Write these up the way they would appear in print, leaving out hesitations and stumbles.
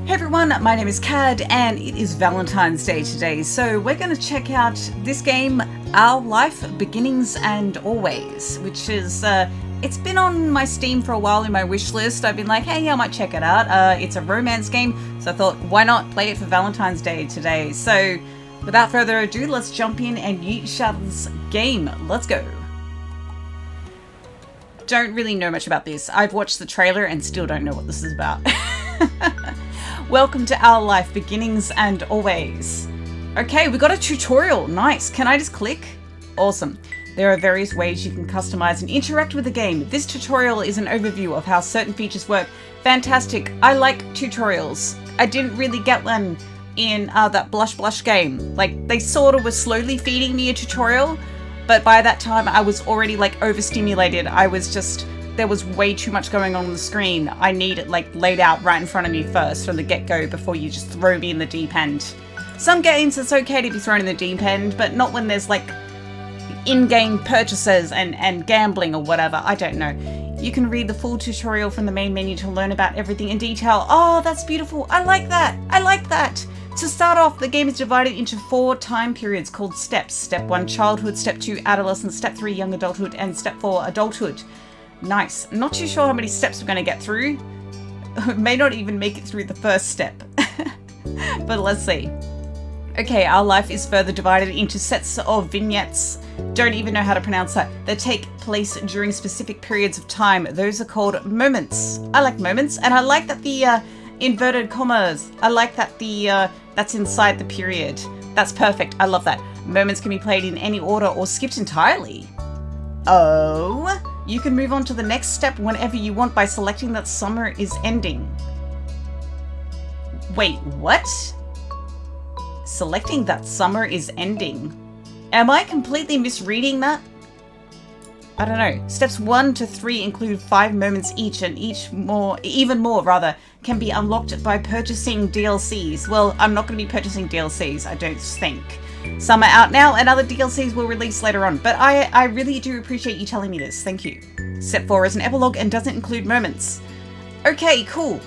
Hey everyone, my name is Cad and it is Valentine's Day today, so we're going to check out this game, Our Life, Beginnings and Always, which is, it's been on my Steam for a while in my wish list. I've been like, hey, yeah, I might check it out. It's a romance game, so I thought, why not play it for Valentine's Day today? So, without further ado, let's jump in and yeet each other's game. Let's go. Don't really know much about this. I've watched the trailer and still don't know what this is about. Welcome to Our Life, Beginnings and Always. Okay, we got a tutorial. Nice. Can I just click? Awesome. There are various ways you can customize and interact with the game. This tutorial is an overview of how certain features work. Fantastic. I like tutorials. I didn't really get one in that Blush game. Like, they sort of were slowly feeding me a tutorial, but by that time I was already like overstimulated. There was way too much going on the screen. I need it like laid out right in front of me first from the get-go before you just throw me in the deep end. Some games it's okay to be thrown in the deep end, but not when there's like in-game purchases and gambling or whatever. I don't know. You can read the full tutorial from the main menu to learn about everything in detail. Oh, that's beautiful. I like that. I like that. To start off, the game is divided into 4 time periods called steps. Step 1, childhood. Step 2, adolescence. Step 3, young adulthood. And Step 4, adulthood. Nice. Not too sure how many steps we're going to get through. May not even make it through the first step. But let's see. Okay, Our Life is further divided into sets of vignettes. Don't even know how to pronounce that. They take place during specific periods of time. Those are called moments. I like moments, and I like that the inverted commas. I like that the that's inside the period. That's perfect. I love that. Moments can be played in any order or skipped entirely. Oh, you can move on to the next step whenever you want by selecting that summer is ending. Wait, what? Selecting that summer is ending. Am I completely misreading that? I don't know. Steps 1 to 3 include 5 moments each, and even more, can be unlocked by purchasing DLCs. Well, I'm not going to be purchasing DLCs, I don't think. Some are out now, and other DLCs will release later on, but I really do appreciate you telling me this. Thank you. Step 4 is an epilogue and doesn't include moments. Okay, cool.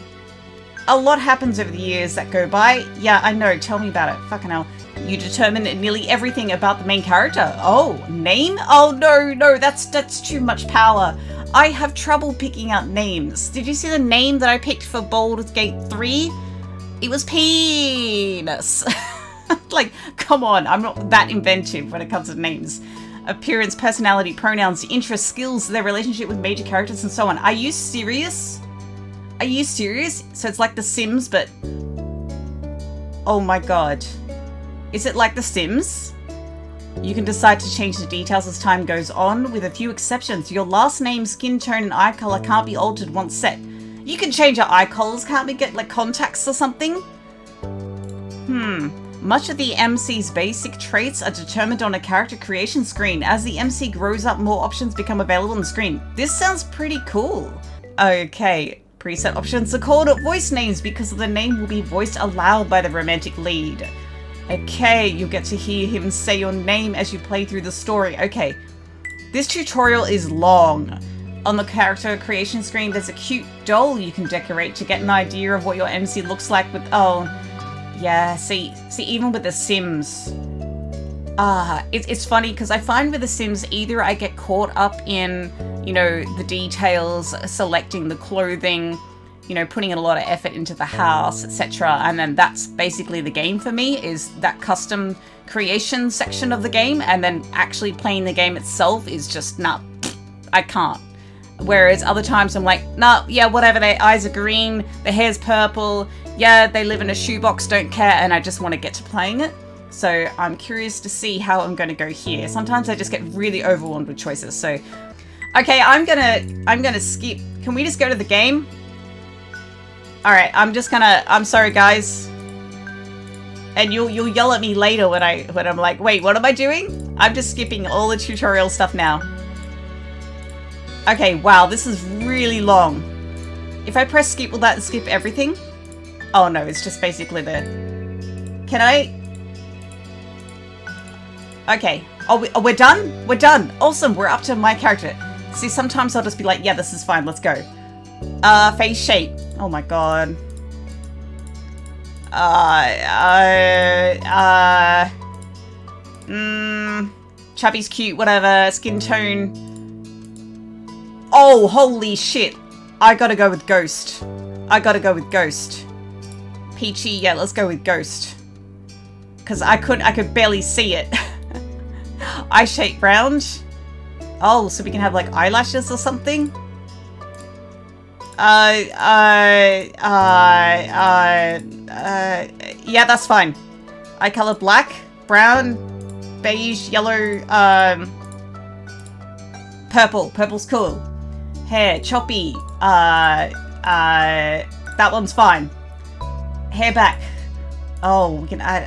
A lot happens over the years that go by. Yeah, I know. Tell me about it. Fucking hell. You determine nearly everything about the main character. Oh, name? Oh, no, that's too much power. I have trouble picking out names. Did you see the name that I picked for Baldur's Gate 3? It was Penis. Like, come on, I'm not that inventive when it comes to names. Appearance, personality, pronouns, interests, skills, their relationship with major characters, and so on. Are you serious? Are you serious? So it's like The Sims, but... Oh my god. Is it like The Sims? You can decide to change the details as time goes on, with a few exceptions. Your last name, skin tone, and eye color can't be altered once set. You can change our eye colors, can't we get like contacts or something? Much of the MC's basic traits are determined on a character creation screen. As the MC grows up, more options become available on the screen. This sounds pretty cool. Okay, preset options are called voice names because the name will be voiced aloud by the romantic lead. Okay, you'll get to hear him say your name as you play through the story. Okay, this tutorial is long. On the character creation screen, there's a cute doll you can decorate to get an idea of what your MC looks like with... Oh, yeah, see, even with The Sims. It's funny because I find with The Sims, either I get caught up in, you know, the details, selecting the clothing, you know, putting in a lot of effort into the house, etc. And then that's basically the game for me, is that custom creation section of the game. And then actually playing the game itself is just, nah, I can't. Whereas other times I'm like, nah, yeah, whatever, their eyes are green, their hair's purple, yeah, they live in a shoebox, don't care, and I just want to get to playing it. So I'm curious to see how I'm going to go here. Sometimes I just get really overwhelmed with choices, so... Okay, I'm gonna skip. Can we just go to the game? Alright, I'm sorry guys. And you'll yell at me later when I'm like, wait, what am I doing? I'm just skipping all the tutorial stuff now. Okay, wow, this is really long. If I press skip, will that skip everything? Oh no, it's just basically the... Can I... Okay. Oh, we're done? We're done. Awesome, we're up to my character. See, sometimes I'll just be like, yeah, this is fine, let's go. Face shape. Oh my god. Chubby's cute, whatever. Skin tone. Oh, holy shit. I gotta go with Ghost. I gotta go with Ghost. Peachy, yeah, let's go with Ghost. Because I could barely see it. Eye shape round. Oh, so we can have like eyelashes or something? Yeah, that's fine. Eye color black, brown, beige, yellow, purple. Purple's cool. Hair, choppy. That one's fine. Hair back. Oh, we can add,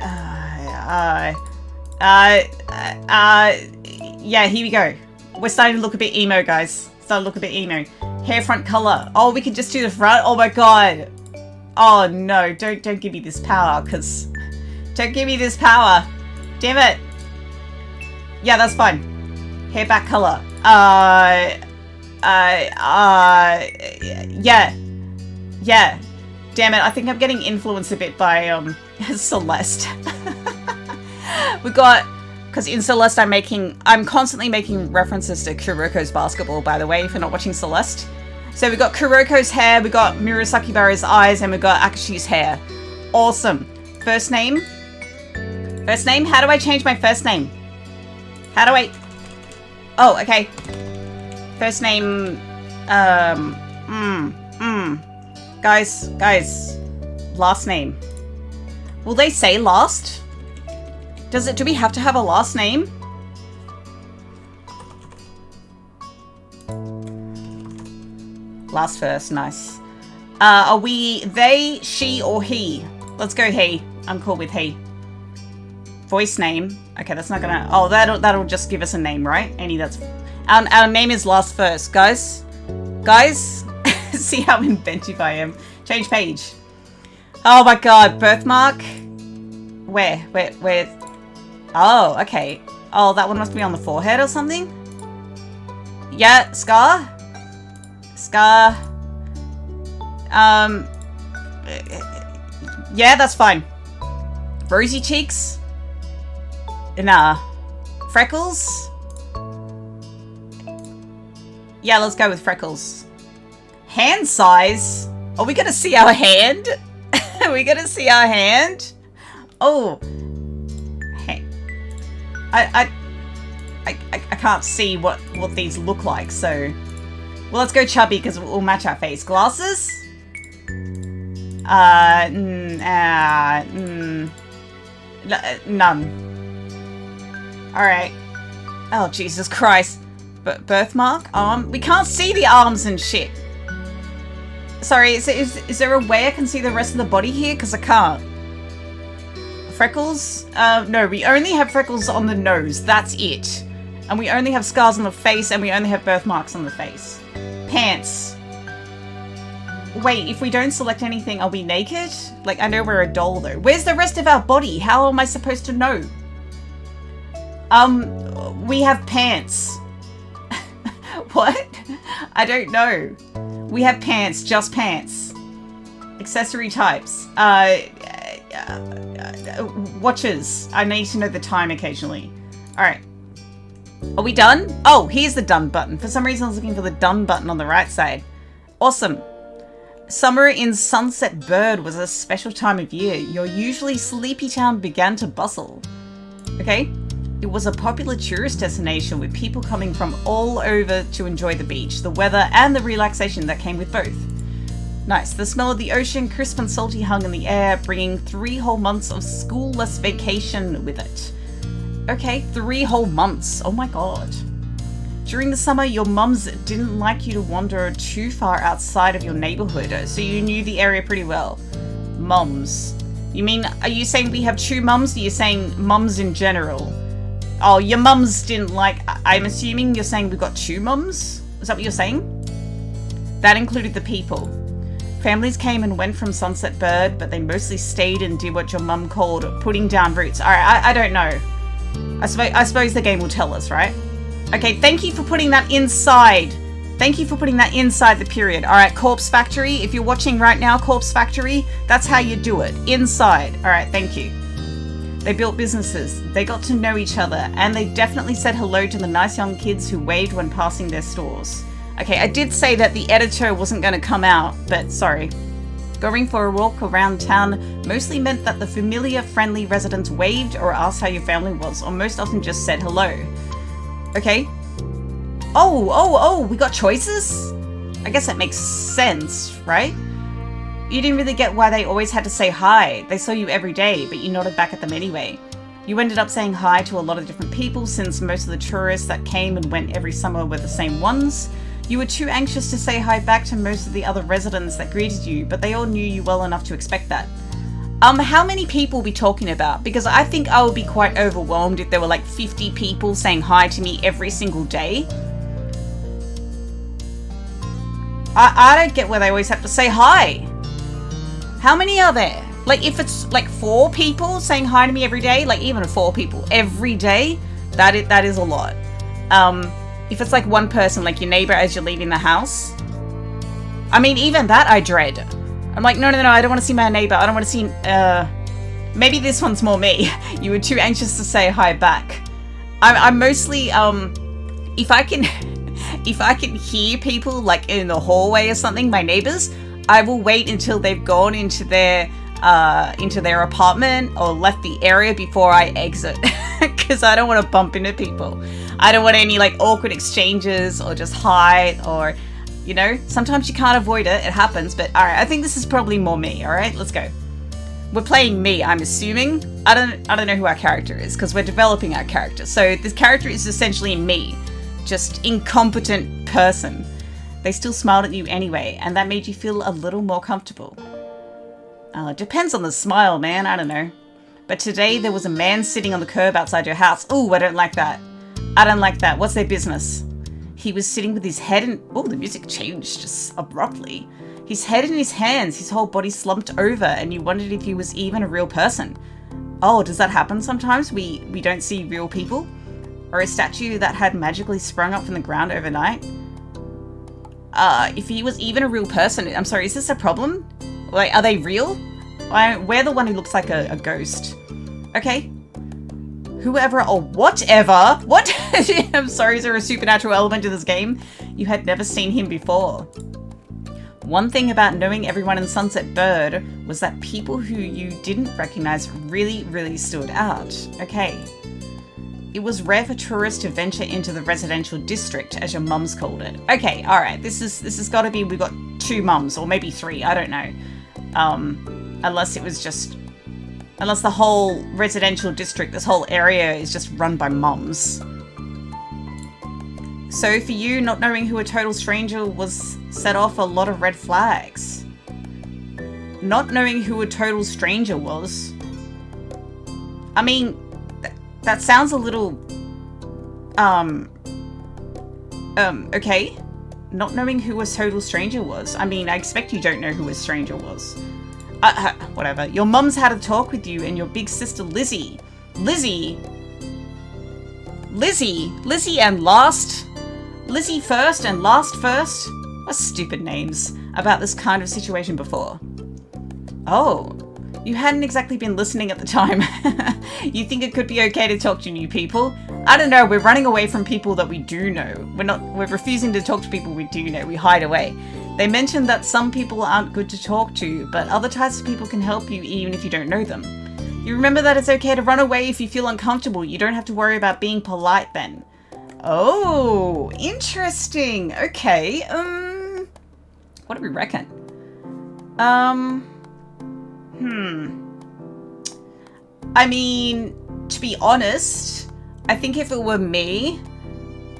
yeah, here we go. We're starting to look a bit emo, guys. Starting to look a bit emo. Hair front color. Oh, we can just do the front. Oh my god. Oh no, don't give me this power, because don't give me this power. Damn it. Yeah, that's fine. Hair back color. Yeah. Damn it, I think I'm getting influenced a bit by Celeste. We got, because in Celeste I'm constantly making references to Kuroko's basketball, by the way, if you're not watching Celeste. So we got Kuroko's hair, we got Murasaki Bara's eyes, and we got Akashi's hair. Awesome. First name? First name? How do I change my first name? How do I... Oh, okay. First name... Guys. Last name. Will they say last? Do we have to have a last name? Last first, nice. Are we they, she, or he? Let's go he. I'm cool with he. Voice name. Okay, that's not gonna... Oh, that'll just give us a name, right? Our name is last first, guys. Guys, see how inventive I am. Change page. Oh my god, birthmark. Where? Oh, okay. Oh, that one must be on the forehead or something? Yeah, scar? Scar. Yeah, that's fine. Rosy cheeks? Nah. Freckles? Yeah, let's go with freckles. Hand size? Are we gonna see our hand? Are we gonna see our hand? Oh. Hey. I can't see what these look like, so... Well, let's go chubby, because we'll match our face. Glasses? None. Alright. Oh, Jesus Christ. Birthmark? Arm? We can't see the arms and shit. Sorry, is there a way I can see the rest of the body here? Because I can't. Freckles? No, we only have freckles on the nose. That's it. And we only have scars on the face, and we only have birthmarks on the face. Pants. Wait, if we don't select anything, are we naked? Like, I know we're a doll, though. Where's the rest of our body? How am I supposed to know? We have pants. What? I don't know. We have pants, just pants. Accessory types. Watches. I need to know the time occasionally. Alright. Are we done? Oh, here's the done button. For some reason I was looking for the done button on the right side. Awesome. Summer in Sunset Bird was a special time of year. Your usually sleepy town began to bustle. Okay. It was a popular tourist destination with people coming from all over to enjoy the beach, the weather, and the relaxation that came with both. Nice. The smell of the ocean, crisp and salty, hung in the air, bringing 3 whole months of school-less vacation with it. Okay, 3 whole months. Oh my god. During the summer, your mums didn't like you to wander too far outside of your neighborhood, so you knew the area pretty well. Mums. You mean, are you saying we have 2 mums, or are you saying mums in general? Oh, your mums didn't like... I'm assuming you're saying we've got 2 mums? Is that what you're saying? That included the people. Families came and went from Sunset Bird, but they mostly stayed and did what your mum called putting down roots. Alright, I don't know. I suppose the game will tell us, right? Okay, thank you for putting that inside Thank you for putting that inside the period. All right, Corpse Factory. If you're watching right now, Corpse Factory, that's how you do it. Inside. All right, thank you. They built businesses. They got to know each other. And they definitely said hello to the nice young kids who waved when passing their stores. Okay, I did say that the editor wasn't going to come out, but sorry. Going for a walk around town mostly meant that the familiar, friendly residents waved or asked how your family was, or most often just said hello. Okay. Oh, we got choices? I guess that makes sense, right? You didn't really get why they always had to say hi. They saw you every day, but you nodded back at them anyway. You ended up saying hi to a lot of different people since most of the tourists that came and went every summer were the same ones. You were too anxious to say hi back to most of the other residents that greeted you, but they all knew you well enough to expect that. How many people are we talking about? Because I think I would be quite overwhelmed if there were like 50 people saying hi to me every single day. I don't get why they always have to say hi. How many are there? Like if it's like 4 people saying hi to me every day, like even 4 people every day, that is a lot. If it's like 1 person, like your neighbor as you're leaving the house, I mean, even that I dread. I'm like, no, I don't want to see my neighbor. I don't want to see, maybe this one's more me. You were too anxious to say hi back. I'm mostly, if I can hear people like in the hallway or something, my neighbors, I will wait until they've gone into their apartment or left the area before I exit. Because I don't want to bump into people. I don't want any like awkward exchanges or just hi or, you know, sometimes you can't avoid it. It happens. But all right, I think this is probably more me. All right, let's go. We're playing me, I'm assuming. I don't know who our character is because we're developing our character. So this character is essentially me, just incompetent person. They still smiled at you anyway, and that made you feel a little more comfortable. It depends on the smile, man. I don't know. But today there was a man sitting on the curb outside your house. Ooh, I don't like that. I don't like that. What's their business? He was sitting with his head in... Oh, the music changed just abruptly. His head in his hands, his whole body slumped over, and you wondered if he was even a real person. Oh, does that happen sometimes? We don't see real people? Or a statue that had magically sprung up from the ground overnight? If he was even a real person... I'm sorry, is this a problem? Like, are they real? We're the one who looks like a ghost. Okay. Whoever or whatever. What? I'm sorry, is there a supernatural element to this game? You had never seen him before. One thing about knowing everyone in Sunset Bird was that people who you didn't recognize really, really stood out. Okay. It was rare for tourists to venture into the residential district, as your mums called it. Okay, alright. This has got to be, we've got 2 mums, or maybe 3, I don't know. Unless it was just... Unless the whole residential district, this whole area is just run by mums. So for you, not knowing who a total stranger was set off a lot of red flags. Not knowing who a total stranger was. I mean, that sounds a little... okay. Not knowing who a total stranger was. I mean, I expect you don't know who a stranger was. Whatever. Your mum's had a talk with you and your big sister Lizzie. Lizzie first and last first? What stupid names about this kind of situation before. Oh, you hadn't exactly been listening at the time. You think it could be okay to talk to new people? I don't know, we're running away from people that we do know. We're refusing to talk to people we do know. We hide away. They mentioned that some people aren't good to talk to, but other types of people can help you even if you don't know them. You remember that it's okay to run away if you feel uncomfortable. You don't have to worry about being polite then. Oh, interesting. Okay. What do we reckon? I mean, to be honest, I think if it were me,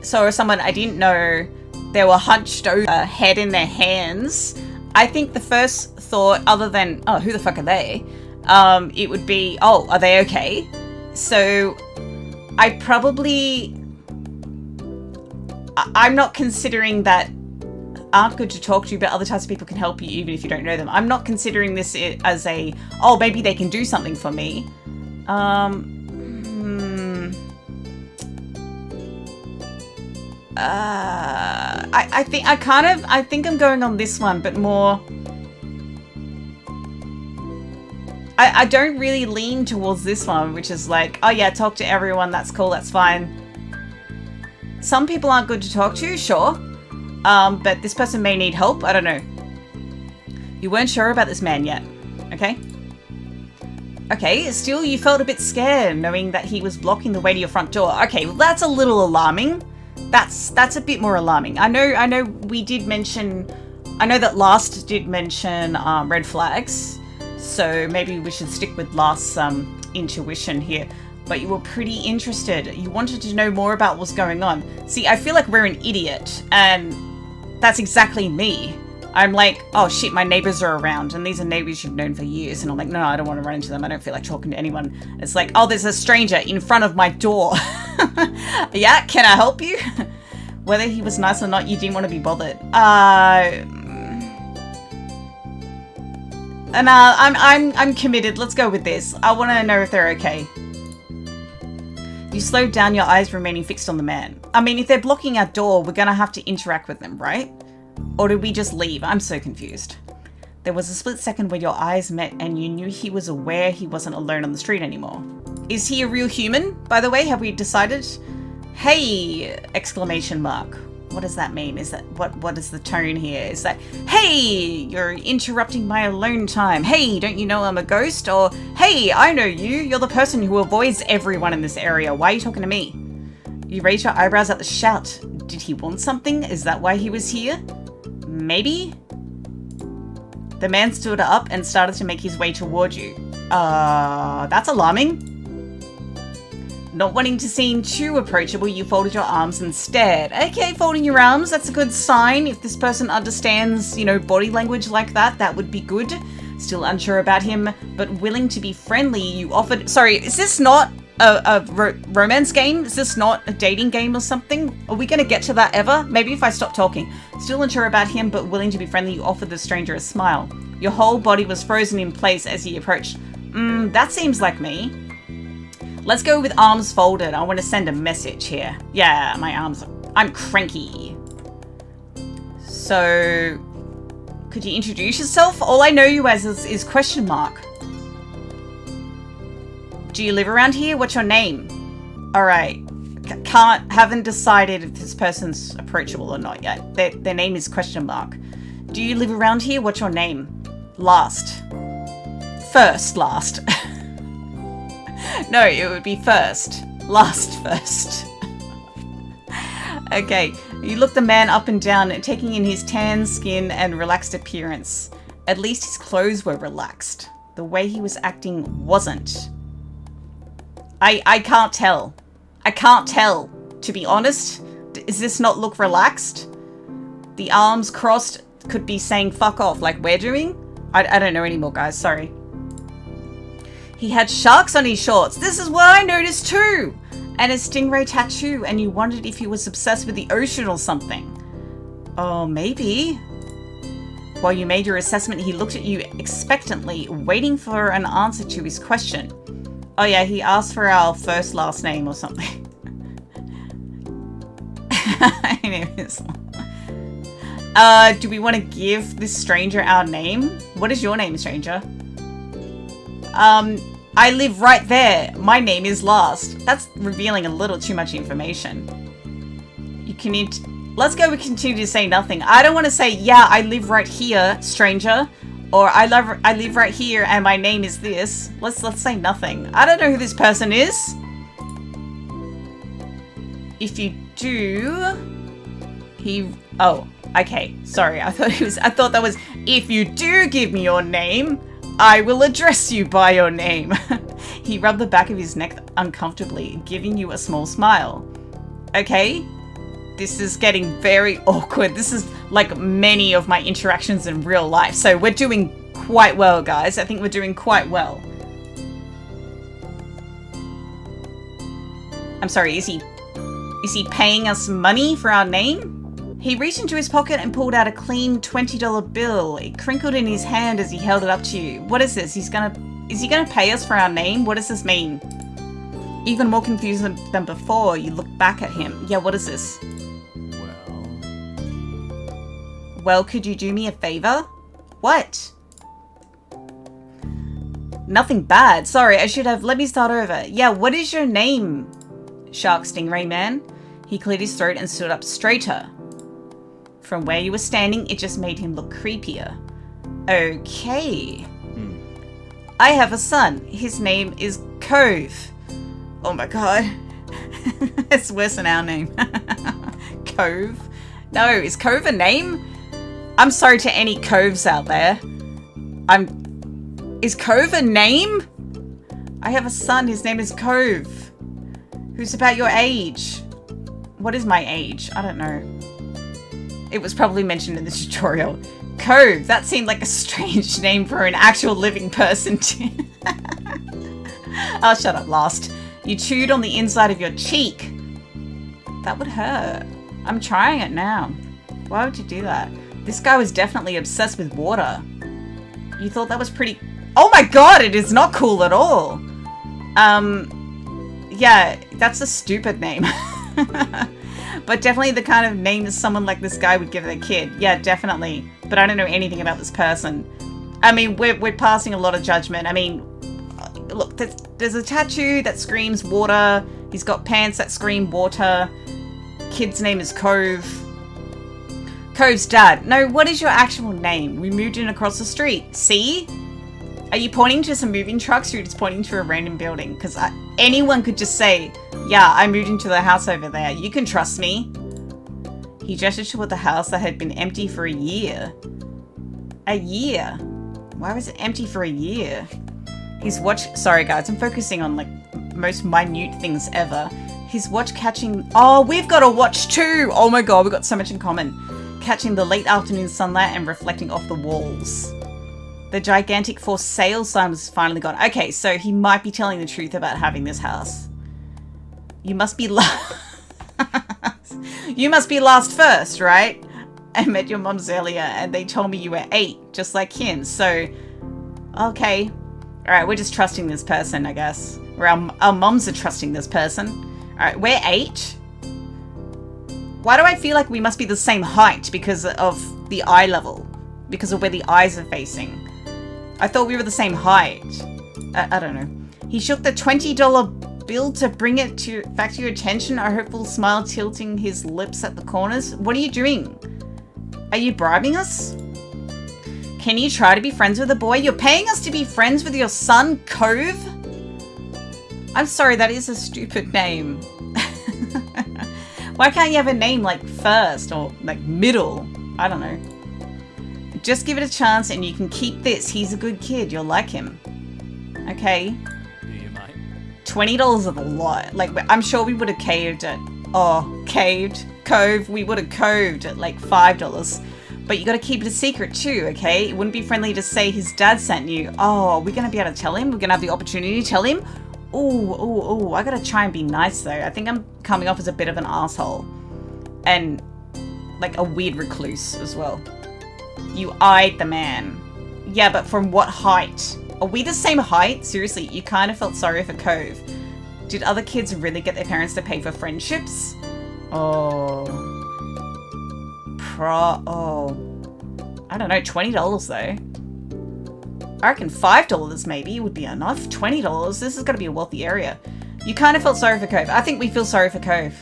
so someone I didn't know, they were hunched over, head in their hands, I think the first thought, other than, oh, who the fuck are they? It would be, oh, are they okay? So I probably... I'm not considering that aren't good to talk to, but other types of people can help you even if you don't know them. I'm not considering this as a, oh, maybe they can do something for me. I think I'm going on this one, but more. I don't really lean towards this one, which is like, oh yeah, talk to everyone, that's cool, that's fine. Some people aren't good to talk to, sure. But this person may need help, I don't know. You weren't sure about this man yet, okay? Okay, still you felt a bit scared knowing that he was blocking the way to your front door. Okay, well that's a little alarming. That's a bit more alarming. I know we did mention, I know that last did mention red flags. So maybe we should stick with last's intuition here. But you were pretty interested. You wanted to know more about what's going on. See, I feel like we're an idiot, and that's exactly me. I'm like, oh shit, my neighbors are around, and these are neighbors you've known for years. And I'm like, no, I don't want to run into them. I don't feel like talking to anyone. It's like, oh, there's a stranger in front of my door. Yeah, can I help you? Whether he was nice or not, you didn't want to be bothered. And I'm committed. Let's go with this. I want to know if they're okay. You slowed down, your eyes remaining fixed on the man. I mean, if they're blocking our door, we're going to have to interact with them, right? Or did we just leave? I'm so confused. There was a split second where your eyes met and you knew he was aware he wasn't alone on the street anymore. Is he a real human, by the way? Have we decided? Hey! Exclamation mark. What does that mean? Is that what is the tone here? Is that, hey, you're interrupting my alone time. Hey, don't you know I'm a ghost? Or, hey, I know you. You're the person who avoids everyone in this area. Why are you talking to me? You raised your eyebrows at the shout. Did he want something? Is that why he was here? Maybe? The man stood up and started to make his way toward you. That's alarming. Not wanting to seem too approachable, you folded your arms and stared. Okay, folding your arms, that's a good sign. If this person understands, you know, body language like that, that would be good. Still unsure about him, but willing to be friendly, you offered... Sorry, is this not a romance game? Is this not a dating game or something? Are we going to get to that ever? Maybe if I stop talking. Still unsure about him, but willing to be friendly, you offered the stranger a smile. Your whole body was frozen in place as he approached. That seems like me. Let's go with arms folded. I want to send a message here. Yeah, my arms. I'm cranky. So, could you introduce yourself? All I know you as is question mark. Do you live around here? What's your name? All right. Haven't decided if this person's approachable or not yet. Their name is question mark. Do you live around here? What's your name? Last. First, last. No, it would be first. Last first. Okay, you look the man up and down, taking in his tan skin and relaxed appearance. At least his clothes were relaxed. The way he was acting wasn't. I can't tell. I can't tell. To be honest, does this not look relaxed? The arms crossed could be saying fuck off like we're doing. I don't know anymore, guys. Sorry. He had sharks on his shorts. This is what I noticed too. And a stingray tattoo, and you wondered if he was obsessed with the ocean or something. Oh, maybe. While you made your assessment, he looked at you expectantly, waiting for an answer to his question. Oh yeah, he asked for our first last name or something. My name is... do we want to give this stranger our name? What is your name, stranger? I live right there. My name is Last. That's revealing a little too much information. You can... Let's go with continue to say nothing. I don't want to say, yeah, I live right here, stranger. Or I live right here and my name is this. Let's say nothing. I don't know who this person is. If you do... Oh, okay. Sorry. I thought that was, if you do give me your name, I will address you by your name. He rubbed the back of his neck uncomfortably, giving you a small smile. Okay. This is getting very awkward. This is like many of my interactions in real life. So we're doing quite well, guys. I think we're doing quite well. I'm sorry, is he paying us money for our name? He reached into his pocket and pulled out a clean $20 bill. It crinkled in his hand as he held it up to you. What is this? Is he gonna pay us for our name? What does this mean? Even more confused than before, you look back at him. Yeah, what is this? Well, could you do me a favor? What? Nothing bad. Sorry, I should have... Let me start over. Yeah, what is your name? Shark Stingray Man. He cleared his throat and stood up straighter. From where you were standing, it just made him look creepier. Okay. I have a son. His name is Cove. Oh my god. It's worse than our name. Cove? No, is Cove a name? I'm sorry to any Coves out there. Is Cove a name? I have a son. His name is Cove. Who's about your age? What is my age? I don't know. It was probably mentioned in the tutorial. Cove. That seemed like a strange name for an actual living person to... Oh, shut up, Last. You chewed on the inside of your cheek. That would hurt. I'm trying it now. Why would you do that? This guy was definitely obsessed with water. You thought that was pretty... Oh my god, it is not cool at all. Yeah, that's a stupid name. But definitely the kind of name someone like this guy would give their kid. Yeah, definitely. But I don't know anything about this person. I mean, we're passing a lot of judgment. I mean, look, there's a tattoo that screams water. He's got pants that scream water. Kid's name is Cove. Cove's dad. No, what is your actual name? We moved in across the street. See? Are you pointing to some moving trucks or are you just pointing to a random building? Because anyone could just say, yeah, I moved into the house over there. You can trust me. He gestured toward the house that had been empty for a year. A year? Why was it empty for a year? His watch... Sorry, guys. I'm focusing on, like, most minute things ever. His watch catching... Oh, we've got a watch too! Oh my god, we've got so much in common. Catching the late afternoon sunlight and reflecting off the walls. The gigantic for sale sign was finally gone. Okay, so he might be telling the truth about having this house. You must be You must be last first, right? I met your mums earlier and they told me you were 8, just like him. So, okay. Alright, we're just trusting this person, I guess. Or our mums are trusting this person. Alright, we're 8. Why do I feel like we must be the same height because of the eye level? Because of where the eyes are facing. I thought we were the same height. I don't know. He shook the $20 bill to bring it back to your attention, a hopeful smile tilting his lips at the corners. What are you doing? Are you bribing us? Can you try to be friends with the boy? You're paying us to be friends with your son, Cove? I'm sorry, that is a stupid name. Why can't you have a name like first or like middle? I don't know. Just give it a chance and you can keep this. He's a good kid. You'll like him. Okay. Do you mind? $20 is a lot. Like, I'm sure we would have caved at... Oh, caved. Cove. We would have coved at like $5. But you got to keep it a secret too, okay? It wouldn't be friendly to say his dad sent you. Oh, we're going to be able to tell him? We're going to have the opportunity to tell him? Ooh. I got to try and be nice though. I think I'm coming off as a bit of an asshole. And like a weird recluse as well. You eyed the man. Yeah, but from what height? Are we the same height? Seriously, you kind of felt sorry for Cove. Did other kids really get their parents to pay for friendships? Oh. I don't know, $20 though. I reckon $5 maybe would be enough. $20, this has got to be a wealthy area. You kind of felt sorry for Cove. I think we feel sorry for Cove.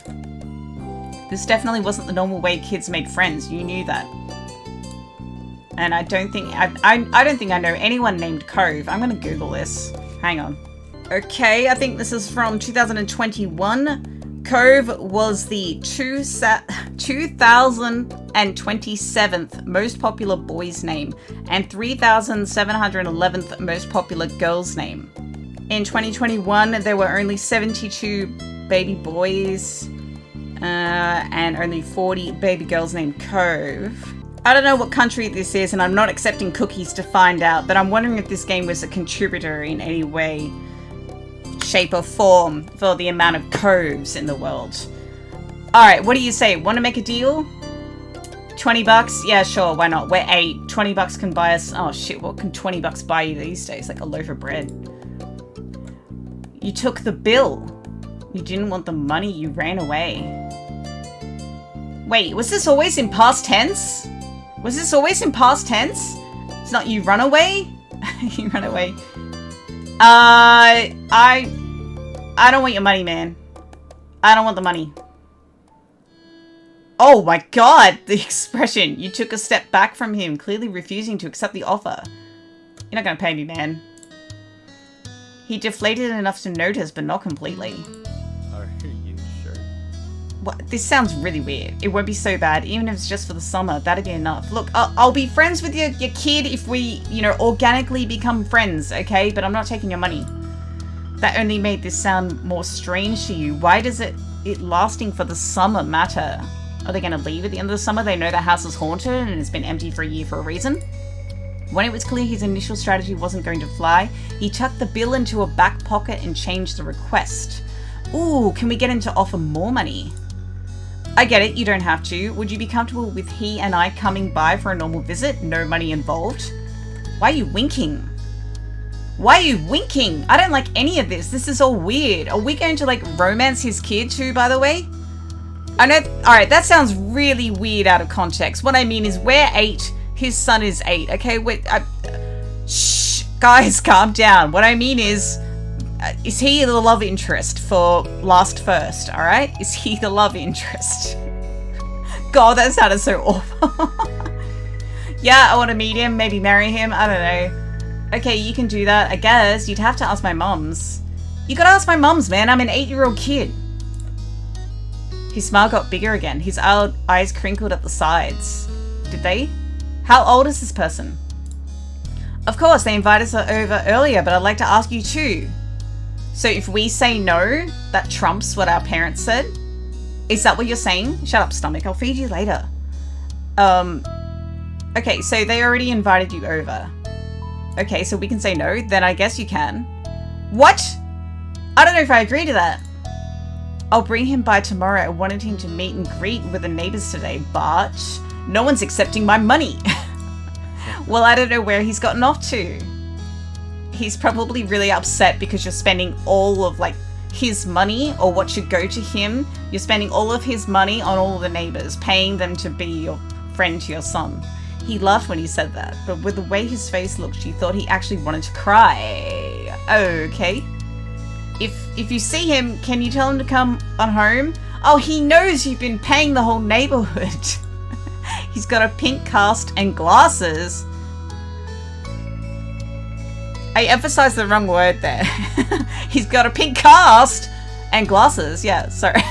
This definitely wasn't the normal way kids made friends. You knew that. And I don't think I don't think I know anyone named Cove. I'm gonna Google this. Hang on. Okay, I think this is from 2021. Cove was the 2027th most popular boy's name and 3,711th most popular girl's name. In 2021, there were only 72 baby boys and only 40 baby girls named Cove. I don't know what country this is, and I'm not accepting cookies to find out, but I'm wondering if this game was a contributor in any way, shape, or form for the amount of Coves in the world. Alright, what do you say? Want to make a deal? 20 bucks? Yeah, sure, why not? We're 8. 20 bucks can buy us... Oh shit, what can 20 bucks buy you these days? Like a loaf of bread. You took the bill. You didn't want the money, you ran away. Wait, was this always in past tense? Was this always in past tense? It's not you run away? You run away. I don't want your money, man. I don't want the money. Oh my god, the expression. You took a step back from him, clearly refusing to accept the offer. You're not gonna pay me, man. He deflated enough to notice, but not completely. Are you sure? What? This sounds really weird. It won't be so bad, even if it's just for the summer. That'd be enough. Look, I'll be friends with your kid if we, you know, organically become friends, okay? But I'm not taking your money. That only made this sound more strange to you. Why does it lasting for the summer matter? Are they going to leave at the end of the summer? They know the house is haunted and it's been empty for a year for a reason. When it was clear his initial strategy wasn't going to fly, he tucked the bill into a back pocket and changed the request. Ooh, can we get him to offer more money? I get it, you don't have to. Would you be comfortable with he and I coming by for a normal visit? No money involved? Why are you winking? Why are you winking? I don't like any of this. This is all weird. Are we going to, like, romance his kid too, by the way? I know... Alright, that sounds really weird out of context. What I mean is, we're 8. His son is 8, okay? Wait, shh. Guys, calm down. What I mean is he the love interest for last first, alright? Is he the love interest? God, that sounded so awful. Yeah, I want to meet him, maybe marry him, I don't know. Okay, you can do that, I guess. You'd have to ask my mums. You gotta ask my mums, man. I'm an 8-year-old kid. His smile got bigger again. His eyes crinkled at the sides. Did they? How old is this person? Of course, they invited us over earlier, but I'd like to ask you too. So if we say no, that trumps what our parents said? Is that what you're saying? Shut up, stomach. I'll feed you later. Okay, so they already invited you over. Okay, so we can say no, then I guess you can. What? I don't know if I agree to that. I'll bring him by tomorrow. I wanted him to meet and greet with the neighbors today, but no one's accepting my money. Well, I don't know where he's gotten off to. He's probably really upset because you're spending all of, like, his money, or what should go to him. You're spending all of his money on all of the neighbors, paying them to be your friend to your son. He laughed when he said that, but with the way his face looked, she thought he actually wanted to cry. Okay. If you see him, can you tell him to come on home? Oh, he knows you've been paying the whole neighborhood. He's got a pink cast and glasses. I emphasized the wrong word there. He's got a pink cast and glasses. Yeah, sorry.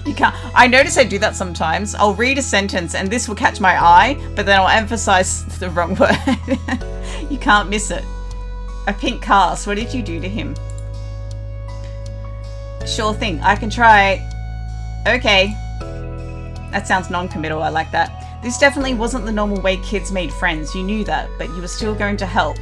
You can't. I notice I do that sometimes. I'll read a sentence and this will catch my eye, but then I'll emphasize the wrong word. You can't miss it. A pink cast. What did you do to him? Sure thing. I can try. Okay. That sounds non-committal. I like that. This definitely wasn't the normal way kids made friends. You knew that, but you were still going to help.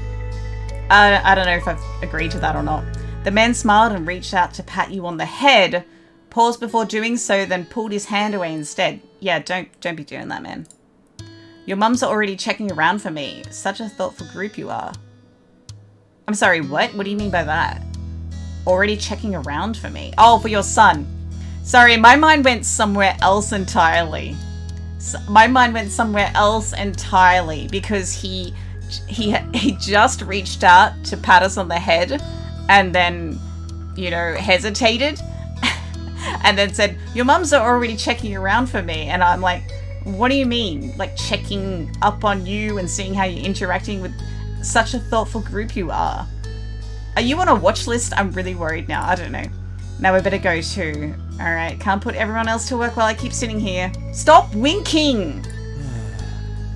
I don't know if I've agreed to that or not. The man smiled and reached out to pat you on the head, paused before doing so, then pulled his hand away instead. Yeah, don't be doing that, man. Your mums are already checking around for me. Such a thoughtful group you are. I'm sorry, what? What do you mean by that? Already checking around for me? Oh, for your son. Sorry, my mind went somewhere else entirely. My mind went somewhere else entirely because he just reached out to pat us on the head and then, you know, hesitated and then said, your mums are already checking around for me. And I'm like, what do you mean? Like checking up on you and seeing how you're interacting with such a thoughtful group you are. Are you on a watch list? I'm really worried now. I don't know. Now we better go too. Alright, can't put everyone else to work while I keep sitting here. Stop winking!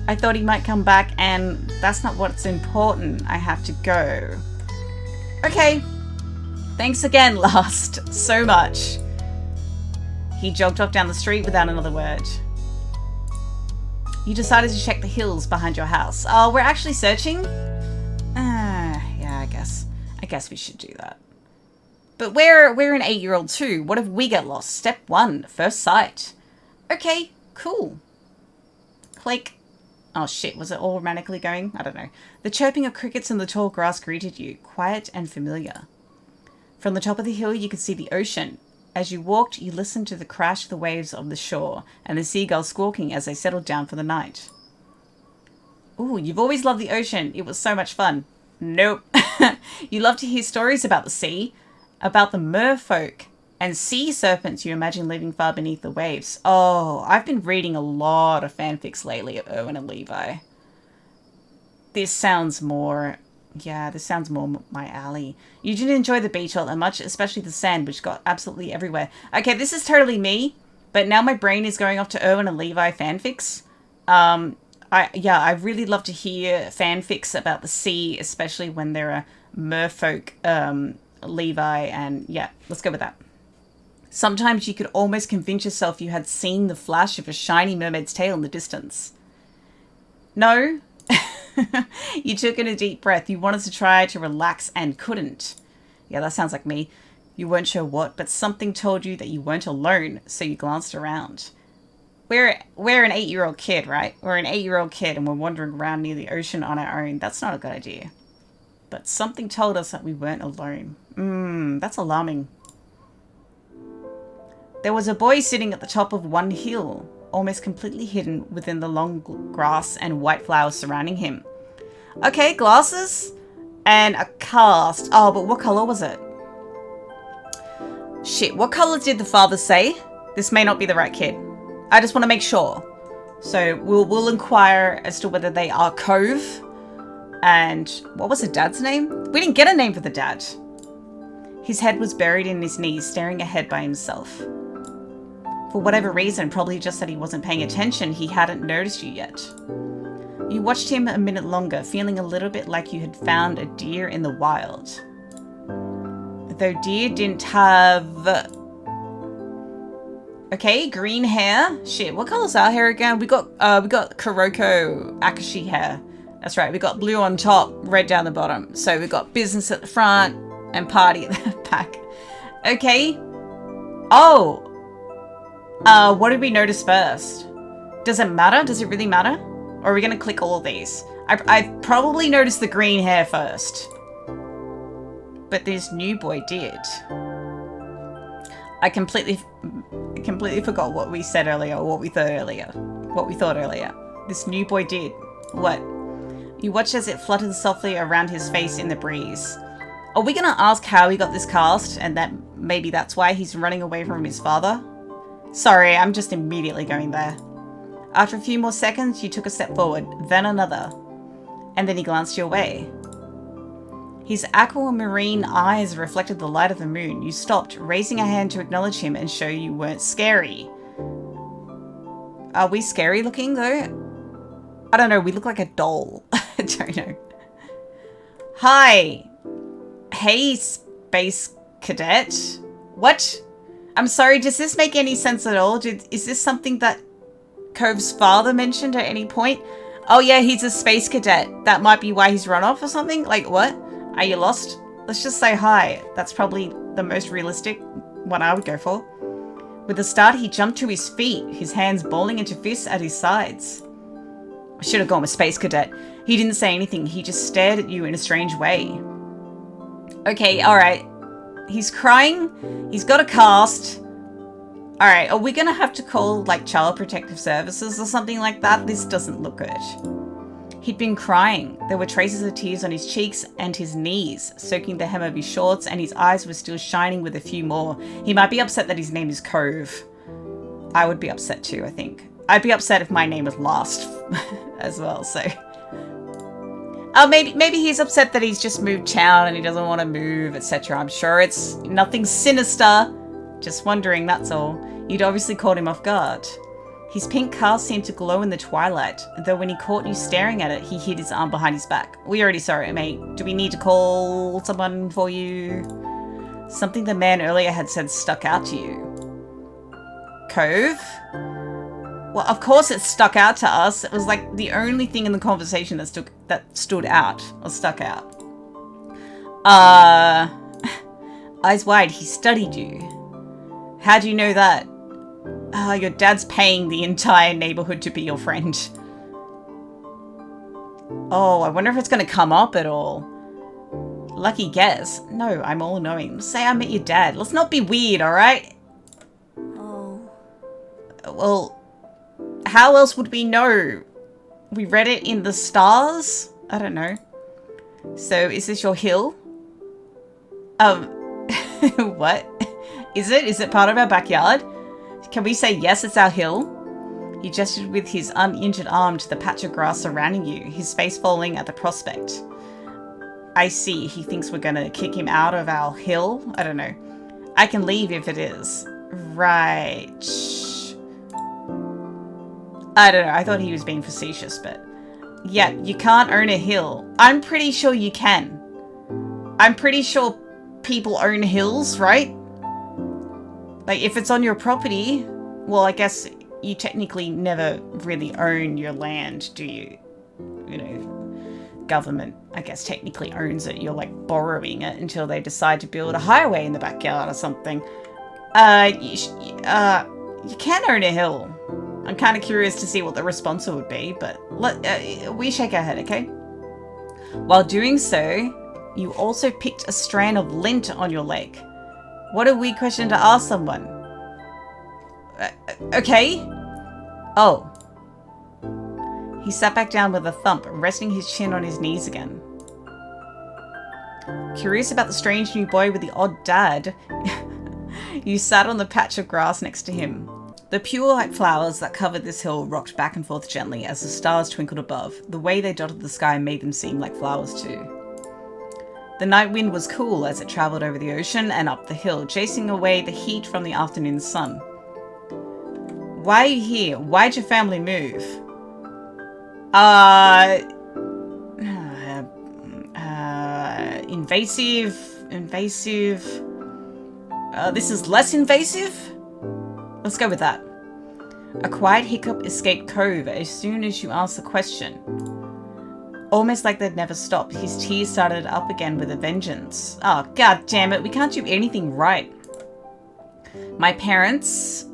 I thought he might come back and that's not what's important. I have to go. Okay. Thanks again, Last. So much. He jogged off down the street without another word. You decided to check the hills behind your house. Oh, we're actually searching? Yeah, I guess we should do that. But we're an 8-year-old too. What if we get lost? Step 1, first sight. Okay, cool. Click. Oh shit, was it all romantically going? I don't know. The chirping of crickets in the tall grass greeted you, quiet and familiar. From the top of the hill you could see the ocean. As you walked, you listened to the crash of the waves of the shore and the seagulls squawking as they settled down for the night. Ooh, you've always loved the ocean. It was so much fun. Nope. You love to hear stories about the sea, about the merfolk and sea serpents you imagine living far beneath the waves. Oh, I've been reading a lot of fanfics lately of Owen and Levi. This sounds more my alley. You didn't enjoy the beach all that much, especially the sand, which got absolutely everywhere. Okay, this is totally me, but now my brain is going off to Owen and Levi fanfics. I really love to hear fanfics about the sea, especially when there are merfolk, Levi, and yeah, let's go with that. Sometimes you could almost convince yourself you had seen the flash of a shiny mermaid's tail in the distance. No? You took in a deep breath. You wanted to try to relax and couldn't. Yeah, that sounds like me. You weren't sure what, but something told you that you weren't alone, so you glanced around. We're an 8-year-old kid, right? We're an 8-year-old kid and we're wandering around near the ocean on our own. That's not a good idea. But something told us that we weren't alone. That's alarming. There was a boy sitting at the top of one hill, almost completely hidden within the long grass and white flowers surrounding him. Okay, glasses and a cast. Oh, but what color was it? Shit, what color did the father say? This may not be the right kid. I just want to make sure. So we'll inquire as to whether they are Cove. And what was the dad's name? We didn't get a name for the dad. His head was buried in his knees, staring ahead by himself. For whatever reason, probably just that he wasn't paying attention, he hadn't noticed you yet. You watched him a minute longer, feeling a little bit like you had found a deer in the wild. Though deer didn't have... Okay, green hair. Shit, what color's our hair again? We got Kuroko Akashi hair. That's right, we got blue on top, red down the bottom. So we got business at the front and party at the back. Okay. Oh. What did we notice first? Does it matter? Does it really matter? Or are we going to click all of these? I probably noticed the green hair first. But this new boy did. I completely forgot what we said earlier, or what we thought earlier. This new boy did. What? You watched as it fluttered softly around his face in the breeze. Are we going to ask how he got this cast, and that maybe that's why he's running away from his father? Sorry, I'm just immediately going there. After a few more seconds, you took a step forward, then another. And then he glanced your way. His aquamarine eyes reflected the light of the moon. You stopped, raising a hand to acknowledge him and show you weren't scary. Are we scary looking, though? I don't know, we look like a doll. I don't know. Hi. Hey, Space Cadet. What? I'm sorry, does this make any sense at all? Is this something that Cove's father mentioned at any point? Oh yeah, he's a space cadet. That might be why he's run off or something? Like, what? Are you lost? Let's just say hi. That's probably the most realistic one I would go for. With a start, he jumped to his feet, his hands balling into fists at his sides. I should have gone with Space Cadet. He didn't say anything. He just stared at you in a strange way. Okay, alright. He's crying. He's got a cast. Alright, are we going to have to call, like, Child Protective Services or something like that? This doesn't look good. He'd been crying. There were traces of tears on his cheeks and his knees, soaking the hem of his shorts, and his eyes were still shining with a few more. He might be upset that his name is Cove. I would be upset too, I think. I'd be upset if my name was last as well, so... Oh, maybe he's upset that he's just moved town and he doesn't want to move, etc. I'm sure it's nothing sinister. Just wondering, that's all. You'd obviously caught him off guard. His pink cast seemed to glow in the twilight, though when he caught you staring at it, he hid his arm behind his back. We already saw it, mate. Do we need to call someone for you? Something the man earlier had said stuck out to you. Cove? Well, of course it stuck out to us. It was like the only thing in the conversation that stood out or stuck out. Eyes wide, he studied you. How do you know that? Your dad's paying the entire neighborhood to be your friend. Oh, I wonder if it's going to come up at all. Lucky guess. No, I'm all knowing. Say I met your dad. Let's not be weird, alright? Oh. Well... How else would we know? We read it in the stars? I don't know. So, is this your hill? What? Is it? Is it part of our backyard? Can we say yes, it's our hill? He gestured with his uninjured arm to the patch of grass surrounding you, his face falling at the prospect. I see. He thinks we're going to kick him out of our hill? I don't know. I can leave if it is. Right. I don't know. I thought he was being facetious, but... Yeah, you can't own a hill. I'm pretty sure you can. I'm pretty sure people own hills, right? Like, if it's on your property, well, I guess you technically never really own your land, do you? You know, government, I guess, technically owns it. You're, like, borrowing it until they decide to build a highway in the backyard or something. You can own a hill. I'm kind of curious to see what the response would be, but we shake our head, okay? While doing so, you also picked a strand of lint on your leg. What a weird question to ask someone. Okay. Oh. He sat back down with a thump, resting his chin on his knees again. Curious about the strange new boy with the odd dad, you sat on the patch of grass next to him. The pure white flowers that covered this hill rocked back and forth gently as the stars twinkled above. The way they dotted the sky made them seem like flowers too. The night wind was cool as it travelled over the ocean and up the hill, chasing away the heat from the afternoon sun. Why are you here? Why'd your family move? Invasive. This is less invasive? Let's go with that. A quiet hiccup escaped Cove as soon as you asked the question. Almost like they'd never stopped, his tears started up again with a vengeance. Oh, god damn it, we can't do anything right. My parents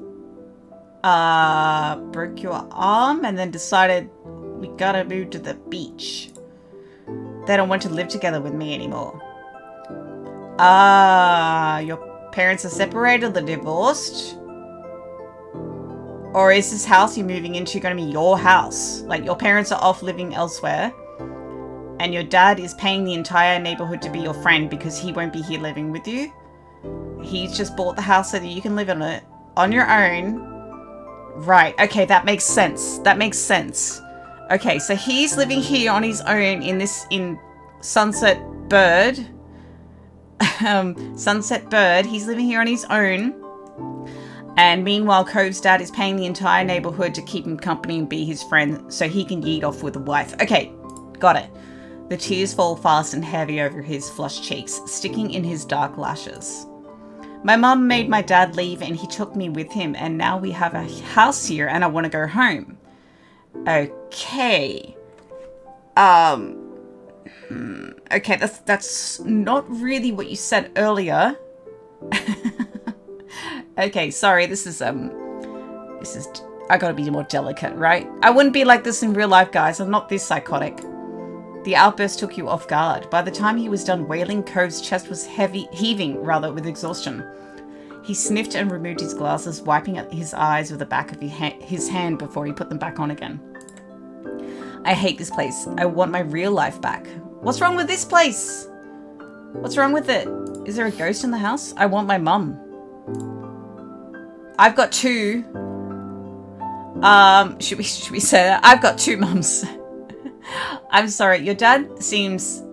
broke your arm and then decided we gotta move to the beach. They don't want to live together with me anymore. Your parents are separated, they're divorced? Or is this house you're moving into going to be your house? Like, your parents are off living elsewhere, and your dad is paying the entire neighborhood to be your friend because he won't be here living with you? He's just bought the house so that you can live in it on your own. Right, okay, that makes sense. That makes sense. Okay, so he's living here on his own in Sunset Bird. Sunset Bird, he's living here on his own. And meanwhile, Cove's dad is paying the entire neighborhood to keep him company and be his friend so he can yeet off with a wife. Okay, got it. The tears fall fast and heavy over his flushed cheeks, sticking in his dark lashes. My mum made my dad leave and he took me with him, and now we have a house here and I want to go home. Okay. Okay, that's not really what you said earlier. Okay, sorry, this is, I gotta be more delicate, right? I wouldn't be like this in real life, guys. I'm not this psychotic. The outburst took you off guard. By the time he was done wailing, Cove's chest was heaving with exhaustion. He sniffed and removed his glasses, wiping at his eyes with the back of his hand before he put them back on again. I hate this place. I want my real life back. What's wrong with this place? What's wrong with it? Is there a ghost in the house? I want my mum. I've got two. Should we say that? I've got two mums. I'm sorry, your dad seems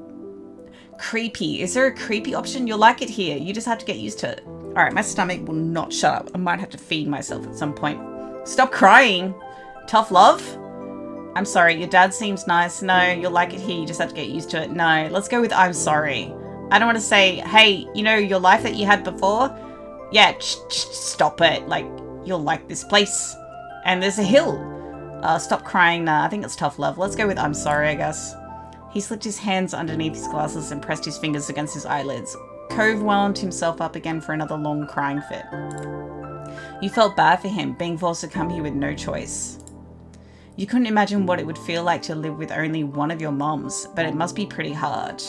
creepy. Is there a creepy option? You'll like it here. You just have to get used to it. Alright, my stomach will not shut up. I might have to feed myself at some point. Stop crying. Tough love? I'm sorry, your dad seems nice. No, you'll like it here. You just have to get used to it. No, let's go with I'm sorry. I don't want to say, hey, you know, your life that you had before? Yeah, stop it. Like, you'll like this place. And there's a hill. Stop crying. Nah, I think it's tough love. Let's go with I'm sorry, I guess. He slipped his hands underneath his glasses and pressed his fingers against his eyelids. Cove wound himself up again for another long crying fit. You felt bad for him, being forced to come here with no choice. You couldn't imagine what it would feel like to live with only one of your moms, but it must be pretty hard.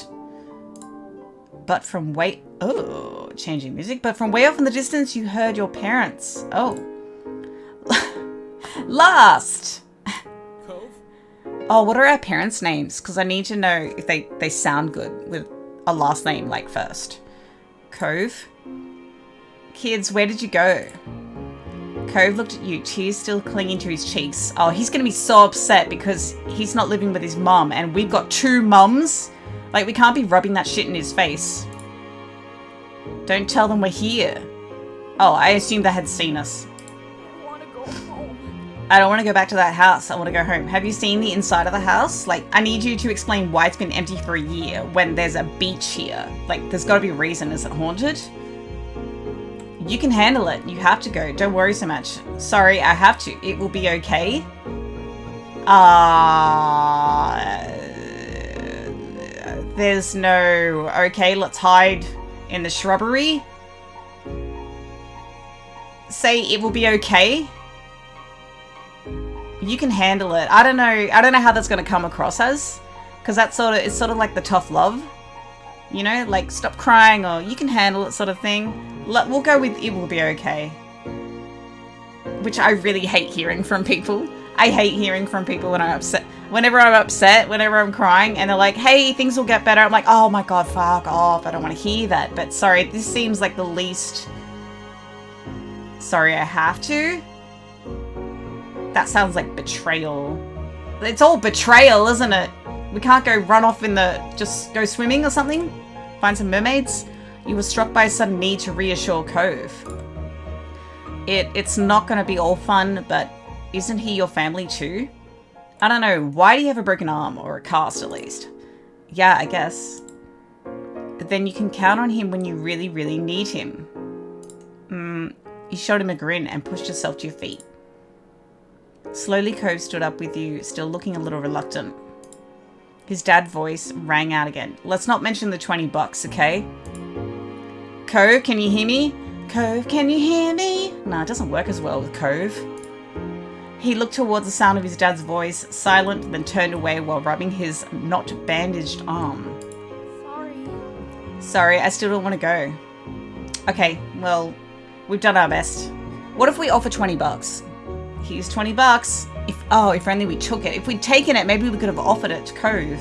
But from way... Oh, changing music. But from way off in the distance, you heard your parents. Oh. Last! Cove? Oh, what are our parents' names? Because I need to know if they sound good with a last name like first. Cove. Kids, where did you go? Cove looked at you, tears still clinging to his cheeks. Oh, he's going to be so upset because he's not living with his mum and we've got 2 mums. Like, we can't be rubbing that shit in his face. Don't tell them we're here. Oh, I assumed they had seen us. I want to go home. I don't want to go back to that house. I want to go home. Have you seen the inside of the house? Like, I need you to explain why it's been empty for a year when there's a beach here. Like, there's got to be a reason. Is it haunted? You can handle it. You have to go. Don't worry so much. Sorry, I have to. It will be okay. There's no... Okay, let's hide in the shrubbery. Say it will be okay. You can handle it. I don't know how that's going to come across as. Because that's it's sort of like the tough love. You know, like stop crying or you can handle it sort of thing. We'll go with it will be okay. Which I really hate hearing from people. I hate hearing from people when I'm upset. Whenever I'm crying and they're like, hey, things will get better. I'm like, oh my God, fuck off. I don't want to hear that. But sorry, this seems like the least... Sorry, I have to? That sounds like betrayal. It's all betrayal, isn't it? We can't go run off in the... Just go swimming or something? Find some mermaids? You were struck by a sudden need to reassure Cove. It's not going to be all fun, but isn't he your family too? I don't know. Why do you have a broken arm? Or a cast, at least. Yeah, I guess. But then you can count on him when you really, really need him. You showed him a grin and pushed yourself to your feet. Slowly, Cove stood up with you, still looking a little reluctant. His dad's voice rang out again. Let's not mention the $20, okay? Cove, can you hear me? Cove, can you hear me? Nah, it doesn't work as well with Cove. He looked towards the sound of his dad's voice, silent, then turned away while rubbing his not bandaged arm. Sorry, I still don't want to go. Okay, well, we've done our best. What if we offer $20? Here's $20. If only we took it. If we'd taken it, maybe we could have offered it to Cove.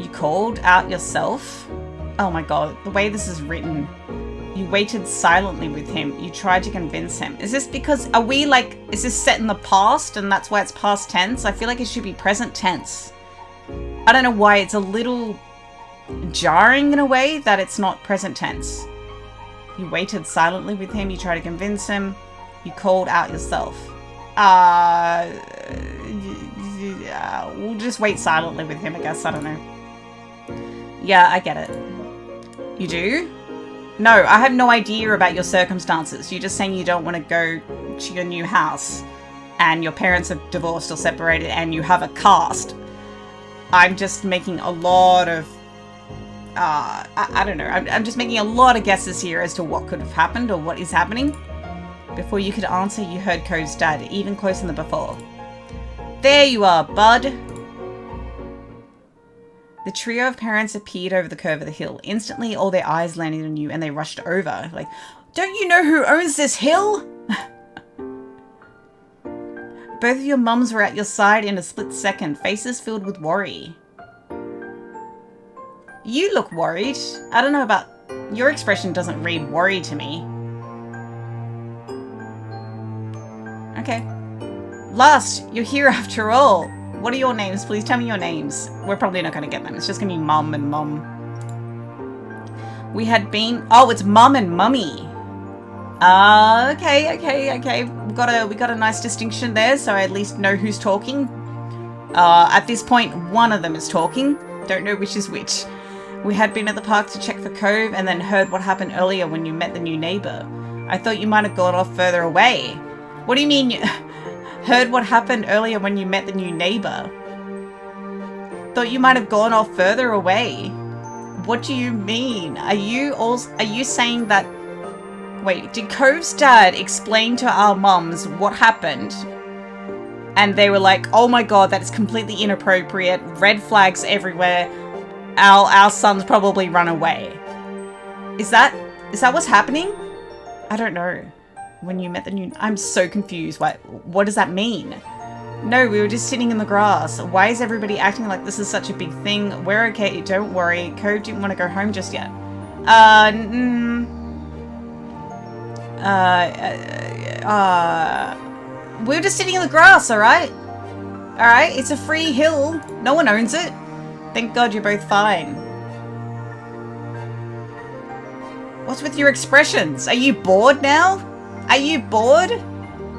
You called out yourself? Oh my God, the way this is written. You waited silently with him. You tried to convince him. Is this because, is this set in the past and that's why it's past tense? I feel like it should be present tense. I don't know why it's a little jarring in a way that it's not present tense. You waited silently with him. You tried to convince him. You called out yourself. We'll just wait silently with him, I guess. I don't know. Yeah, I get it. You do? No, I have no idea about your circumstances. You're just saying you don't want to go to your new house and your parents are divorced or separated and you have a cast. I'm just making a lot of... I don't know. I'm just making a lot of guesses here as to what could have happened or what is happening. Before you could answer, you heard Cove's dad, even closer than before. There you are, bud. The trio of parents appeared over the curve of the hill. Instantly, all their eyes landed on you and they rushed over. Like, don't you know who owns this hill? Both of your mums were at your side in a split second, faces filled with worry. You look worried. I don't know about... Your expression doesn't read worry to me. Okay. Last, you're here after all. What are your names? Please tell me your names. We're probably not going to get them. It's just going to be Mum and Mum. We had been... Oh, it's Mum and Mummy. Okay. We got a nice distinction there, so I at least know who's talking. At this point, one of them is talking. Don't know which is which. We had been at the park to check for Cove and then heard what happened earlier when you met the new neighbour. I thought you might have gone off further away. What do you mean you... Heard what happened earlier when you met the new neighbour? Thought you might have gone off further away. What do you mean? Are you saying that... Wait, did Cove's dad explain to our mums what happened? And they were like, oh my God, that is completely inappropriate. Red flags everywhere. Our son's probably run away. Is that what's happening? I don't know. When you met the new... I'm so confused. What does that mean? No, we were just sitting in the grass. Why is everybody acting like this is such a big thing? We're okay, don't worry. Cove didn't want to go home just yet. We were just sitting in the grass, alright? Alright, it's a free hill. No one owns it. Thank God you're both fine. What's with your expressions? Are you bored now? Are you bored?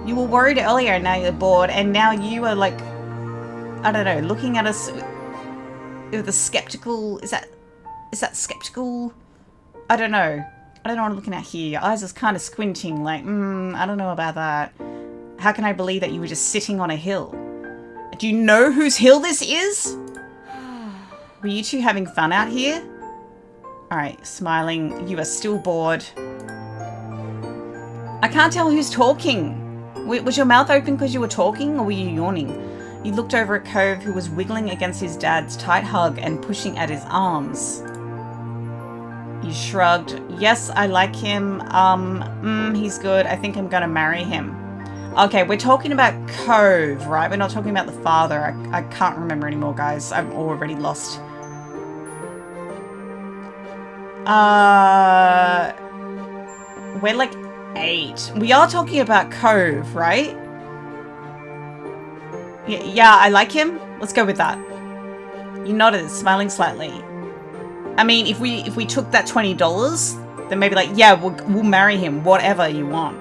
You were worried earlier, now you're bored, and now you are like, I don't know, looking at us with a skeptical, is that skeptical? I don't know. I don't know what I'm looking at here. Your eyes are kind of squinting like, I don't know about that. How can I believe that you were just sitting on a hill? Do you know whose hill this is? Were you two having fun out here? Alright, smiling. You are still bored. I can't tell who's talking. Was your mouth open because you were talking, or were you yawning? You looked over at Cove, who was wiggling against his dad's tight hug and pushing at his arms. You shrugged. Yes, I like him. He's good. I think I'm gonna marry him. Okay, we're talking about Cove, right? We're not talking about the father. I can't remember anymore, guys. I'm already lost. We're like 8. We are talking about Cove, right? Yeah, I like him. Let's go with that. You nodded, smiling slightly. I mean, if we took that $20, then maybe like, yeah, we'll marry him. Whatever you want.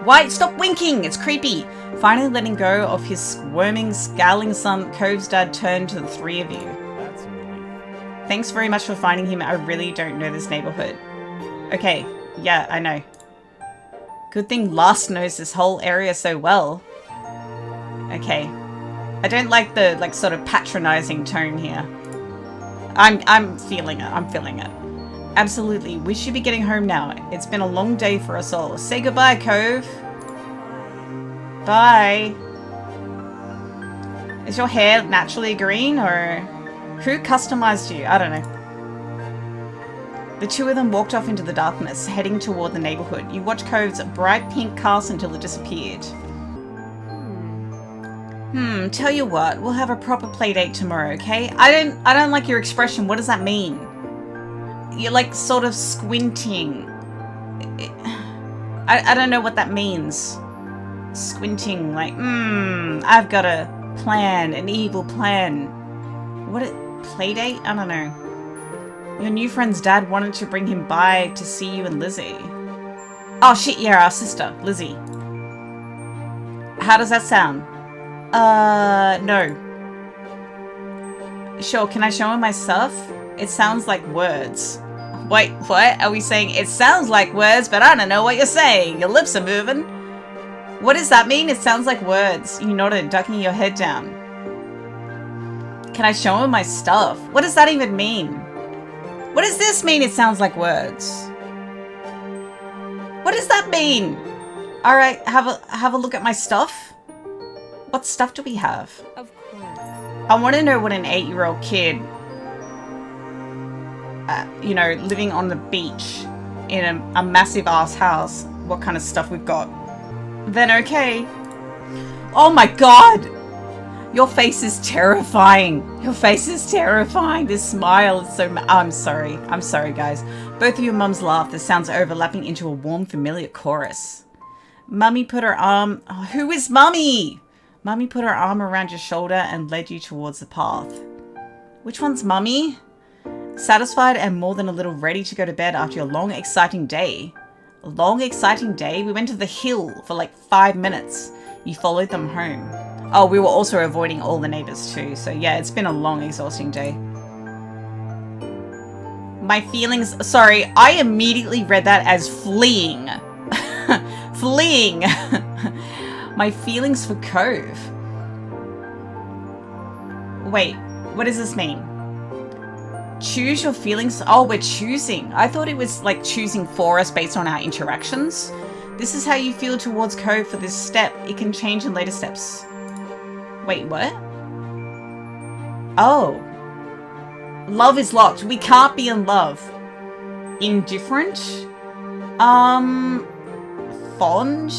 Why? Stop winking! It's creepy. Finally letting go of his squirming, scowling son, Cove's dad turned to the three of you. That's a relief. Thanks very much for finding him. I really don't know this neighborhood. Okay, yeah, I know. Good thing Last knows this whole area so well. Okay. I don't like the, like, sort of patronizing tone here. I'm feeling it. I'm feeling it. Absolutely. We should be getting home now. It's been a long day for us all. Say goodbye, Cove. Bye. Is your hair naturally green, or who customized you? I don't know. The two of them walked off into the darkness, heading toward the neighborhood. You watch Cove's bright pink castle until it disappeared. Tell you what, we'll have a proper play date tomorrow, okay? I don't like your expression. What does that mean? You're like sort of squinting. I don't know what that means. Squinting, like, I've got a plan, an evil plan. Play date? I don't know. Your new friend's dad wanted to bring him by to see you and Lizzie. Oh shit, yeah, our sister, Lizzie. How does that sound? No. Sure, can I show him my stuff? It sounds like words. Wait, what? Are we saying it sounds like words, but I don't know what you're saying? Your lips are moving. What does that mean? It sounds like words. You nodded, ducking your head down. Can I show him my stuff? What does that even mean? What does this mean? It sounds like words. What does that mean? Alright, have a look at my stuff. What stuff do we have? Of course. I want to know what an 8-year-old kid, you know, living on the beach in a massive ass house, what kind of stuff we've got. Then okay. Oh my god! Your face is terrifying. Your face is terrifying. This smile is so... I'm sorry. I'm sorry, guys. Both of your mums laughed. The sounds overlapping into a warm, familiar chorus. Mummy put her arm... Oh, who is Mummy? Mummy put her arm around your shoulder and led you towards the path. Which one's Mummy? Satisfied and more than a little ready to go to bed after your long, exciting day. A long, exciting day? We went to the hill for like 5 minutes. You followed them home. Oh, we were also avoiding all the neighbors too. So yeah, it's been a long, exhausting day. My feelings... Sorry, I immediately read that as fleeing. Fleeing. My feelings for Cove. Wait, what does this mean? Choose your feelings? Oh, we're choosing. I thought it was like choosing for us based on our interactions. This is how you feel towards Cove for this step. It can change in later steps. Wait, what? Oh. Love is locked. We can't be in love. Indifferent? Fond?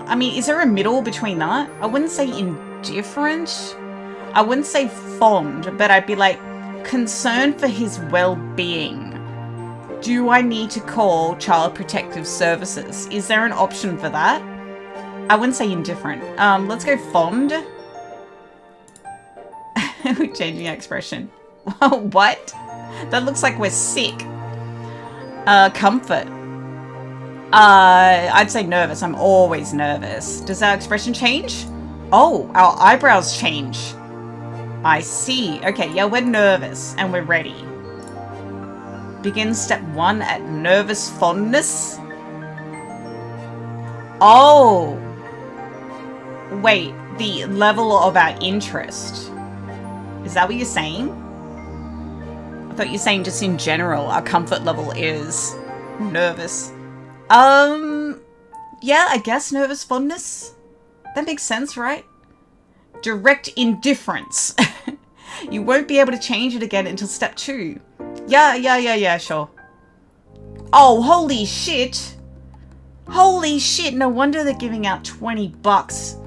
I mean, is there a middle between that? I wouldn't say indifferent. I wouldn't say fond, but I'd be like, concerned for his well-being. Do I need to call Child Protective Services? Is there an option for that? I wouldn't say indifferent. Let's go fond. We're changing our expression. What? That looks like we're sick. Comfort. I'd say nervous. I'm always nervous. Does our expression change? Oh, our eyebrows change. I see. Okay, yeah, we're nervous and we're ready. Begin step 1 at nervous fondness. Oh. Wait, the level of our interest. Is that what you're saying? I thought you were saying just in general, our comfort level is nervous. Yeah, I guess nervous fondness. That makes sense, right? Direct indifference. You won't be able to change it again until step 2. Yeah, sure. Oh, holy shit. Holy shit, no wonder they're giving out 20 bucks.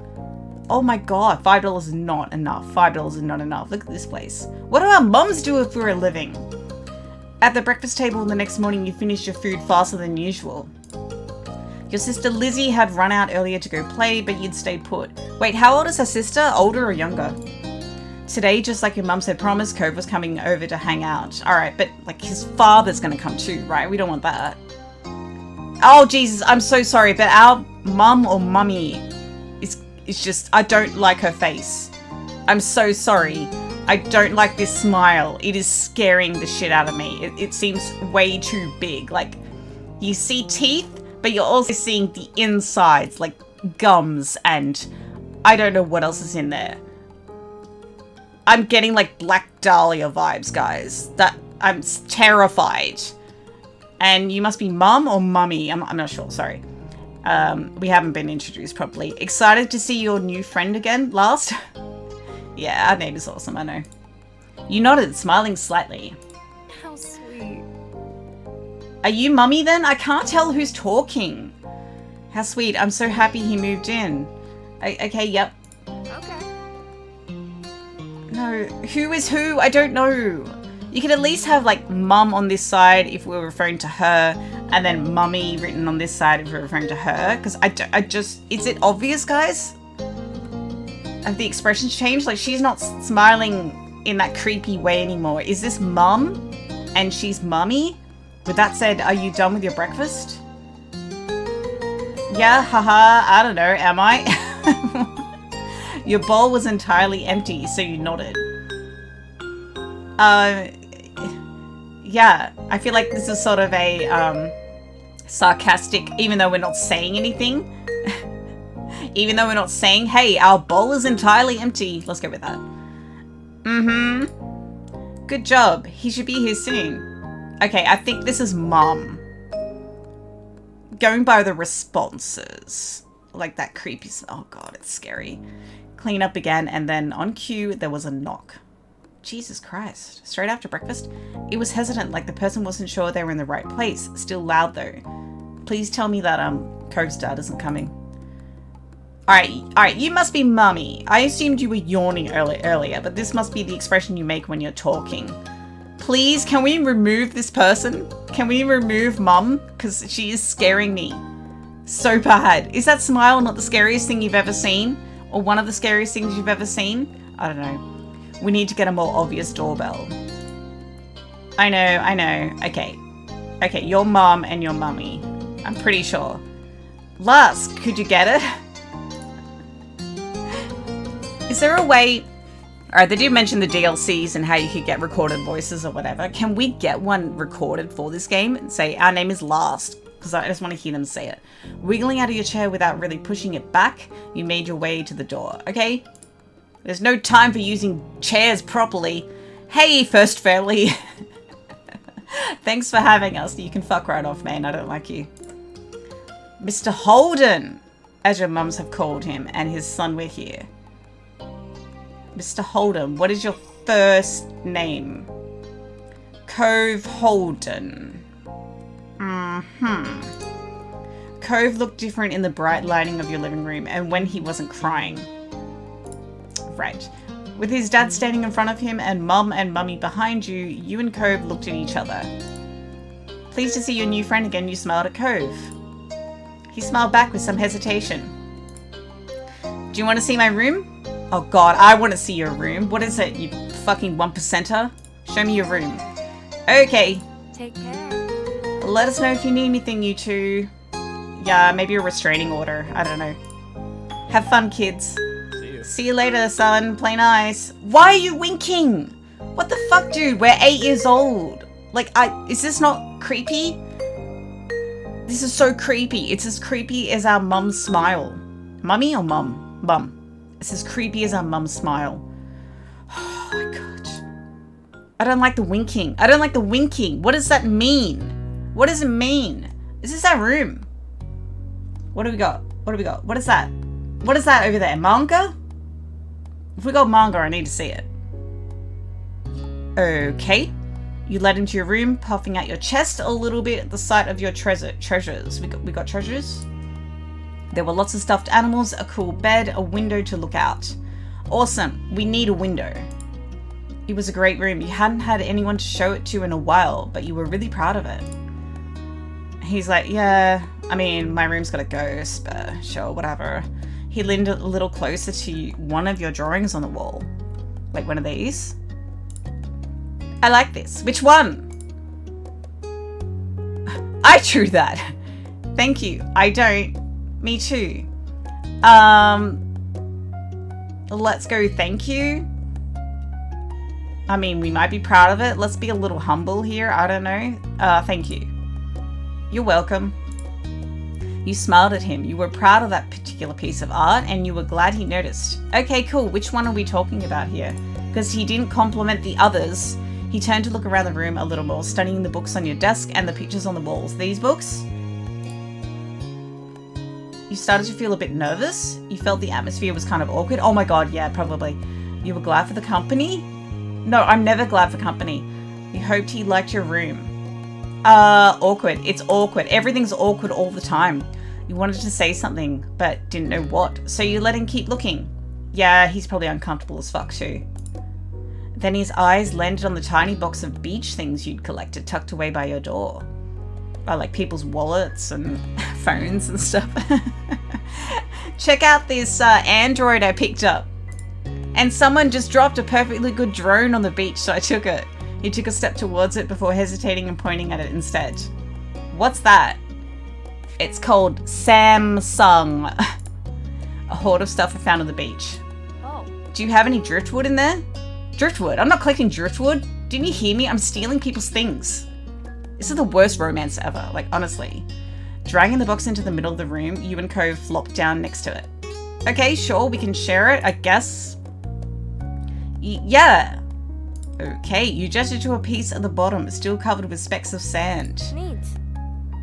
Oh my god, $5 is not enough. $5 is not enough. Look at this place. What do our mums do for a living? At the breakfast table the next morning, you finished your food faster than usual. Your sister Lizzie had run out earlier to go play, but you'd stayed put. Wait, how old is her sister? Older or younger? Today, just like your mum said promised, Cove was coming over to hang out. Alright, but like his father's gonna come too, right? We don't want that. Oh, Jesus, I'm so sorry, but our mum or mummy is just, I don't like her face. I'm so sorry. I don't like this smile. It is scaring the shit out of me. It seems way too big. Like, you see teeth, but you're also seeing the insides, like gums, and I don't know what else is in there. I'm getting like Black Dahlia vibes, guys. That I'm terrified. And you must be mum or mummy. I'm not sure, sorry. We haven't been introduced properly. Excited to see your new friend again, last? Yeah, our name is awesome, I know. You nodded, smiling slightly. How sweet. Are you mummy then? I can't tell who's talking. How sweet. I'm so happy he moved in. Okay, yep. Okay. No, who is who? I don't know. You could at least have like mum on this side if we're referring to her, and then mummy written on this side if we're referring to her. Because I just, is it obvious, guys? Have the expressions changed? Like, she's not smiling in that creepy way anymore. Is this mum and she's mummy? With that said, are you done with your breakfast? Yeah, haha, I don't know, am I? Your bowl was entirely empty, so you nodded. Yeah, I feel like this is sort of a, sarcastic, even though we're not saying anything. Even though we're not saying, hey, our bowl is entirely empty. Let's go with that. Mm-hmm. Good job. He should be here soon. Okay, I think this is mum. Going by the responses. Like that creepy, oh god, it's scary. Clean up again, and then on cue, there was a knock. Jesus Christ. Straight after breakfast? It was hesitant, like the person wasn't sure they were in the right place. Still loud though. Please tell me that, Cove's dad isn't coming. Alright, you must be mummy. I assumed you were yawning earlier, but this must be the expression you make when you're talking. Please, can we remove this person? Can we remove mum? Because she is scaring me so bad. Is that smile not the scariest thing you've ever seen? Or one of the scariest things you've ever seen? I don't know. We need to get a more obvious doorbell. I know. Okay, your mum and your mummy. I'm pretty sure. Lusk, could you get it? Is there a way... Alright, they did mention the DLCs and how you could get recorded voices or whatever. Can we get one recorded for this game and say, our name is Last? Because I just want to hear them say it. Wiggling out of your chair without really pushing it back, you made your way to the door. Okay? There's no time for using chairs properly. Hey, First Fairly. Thanks for having us. You can fuck right off, man. I don't like you. Mr. Holden, as your mums have called him, and his son were here. Mr. Holden, what is your first name? Cove Holden. Cove Cove looked different in the bright lighting of your living room and when he wasn't crying. Right. With his dad standing in front of him and Mum and Mummy behind you, you and Cove looked at each other. Pleased to see your new friend again, you smiled at Cove. He smiled back with some hesitation. Do you want to see my room? Oh god, I want to see your room. What is it, you fucking 1%er? Show me your room. Okay. Take care. Let us know if you need anything, you two. Yeah, maybe a restraining order. I don't know. Have fun, kids. See you later, son. Play nice. Why are you winking? What the fuck, dude? We're 8 years old. Like, is this not creepy? This is so creepy. It's as creepy as our mum's smile. Mummy or mum? Mum. It's as creepy as our mum's smile. Oh my god. I don't like the winking. I don't like the winking. What does that mean? What does it mean? Is this our room? What do we got? What do we got? What is that? What is that over there? Manga? If we got manga, I need to see it. Okay. You led into your room, puffing out your chest a little bit at the sight of your treasures. We got treasures? There were lots of stuffed animals, a cool bed, a window to look out. Awesome. We need a window. It was a great room. You hadn't had anyone to show it to in a while, but you were really proud of it. He's like, yeah, I mean, my room's got a ghost, but sure, whatever. He leaned a little closer to one of your drawings on the wall. Like one of these. I like this. Which one? I drew that. Thank you. I don't. Me too. Let's go thank you. I mean, we might be proud of it. Let's be a little humble here. I don't know. Thank you. You're welcome. You smiled at him. You were proud of that particular piece of art and you were glad he noticed. Okay, cool. Which one are we talking about here? Because he didn't compliment the others. He turned to look around the room a little more, studying the books on your desk and the pictures on the walls. These books? You started to feel a bit nervous. You felt the atmosphere was kind of awkward. Oh my god, yeah, probably. You were glad for the company? No, I'm never glad for company. You hoped he liked your room. Awkward. It's awkward. Everything's awkward all the time. You wanted to say something, but didn't know what, so you let him keep looking. Yeah, he's probably uncomfortable as fuck too. Then his eyes landed on the tiny box of beach things you'd collected tucked away by your door. Like people's wallets and phones and stuff. Check out this Android I picked up. And someone just dropped a perfectly good drone on the beach, so I took it. He took a step towards it before hesitating and pointing at it instead. What's that? It's called Samsung. A hoard of stuff I found on the beach. Oh. Do you have any driftwood in there? Driftwood? I'm not collecting driftwood. Didn't you hear me? I'm stealing people's things. This is the worst romance ever, like honestly. Dragging the box into the middle of the room, you and Cove flopped down next to it. Okay, sure, we can share it, I guess. Yeah. Okay, you gestured to a piece at the bottom, still covered with specks of sand. Neat.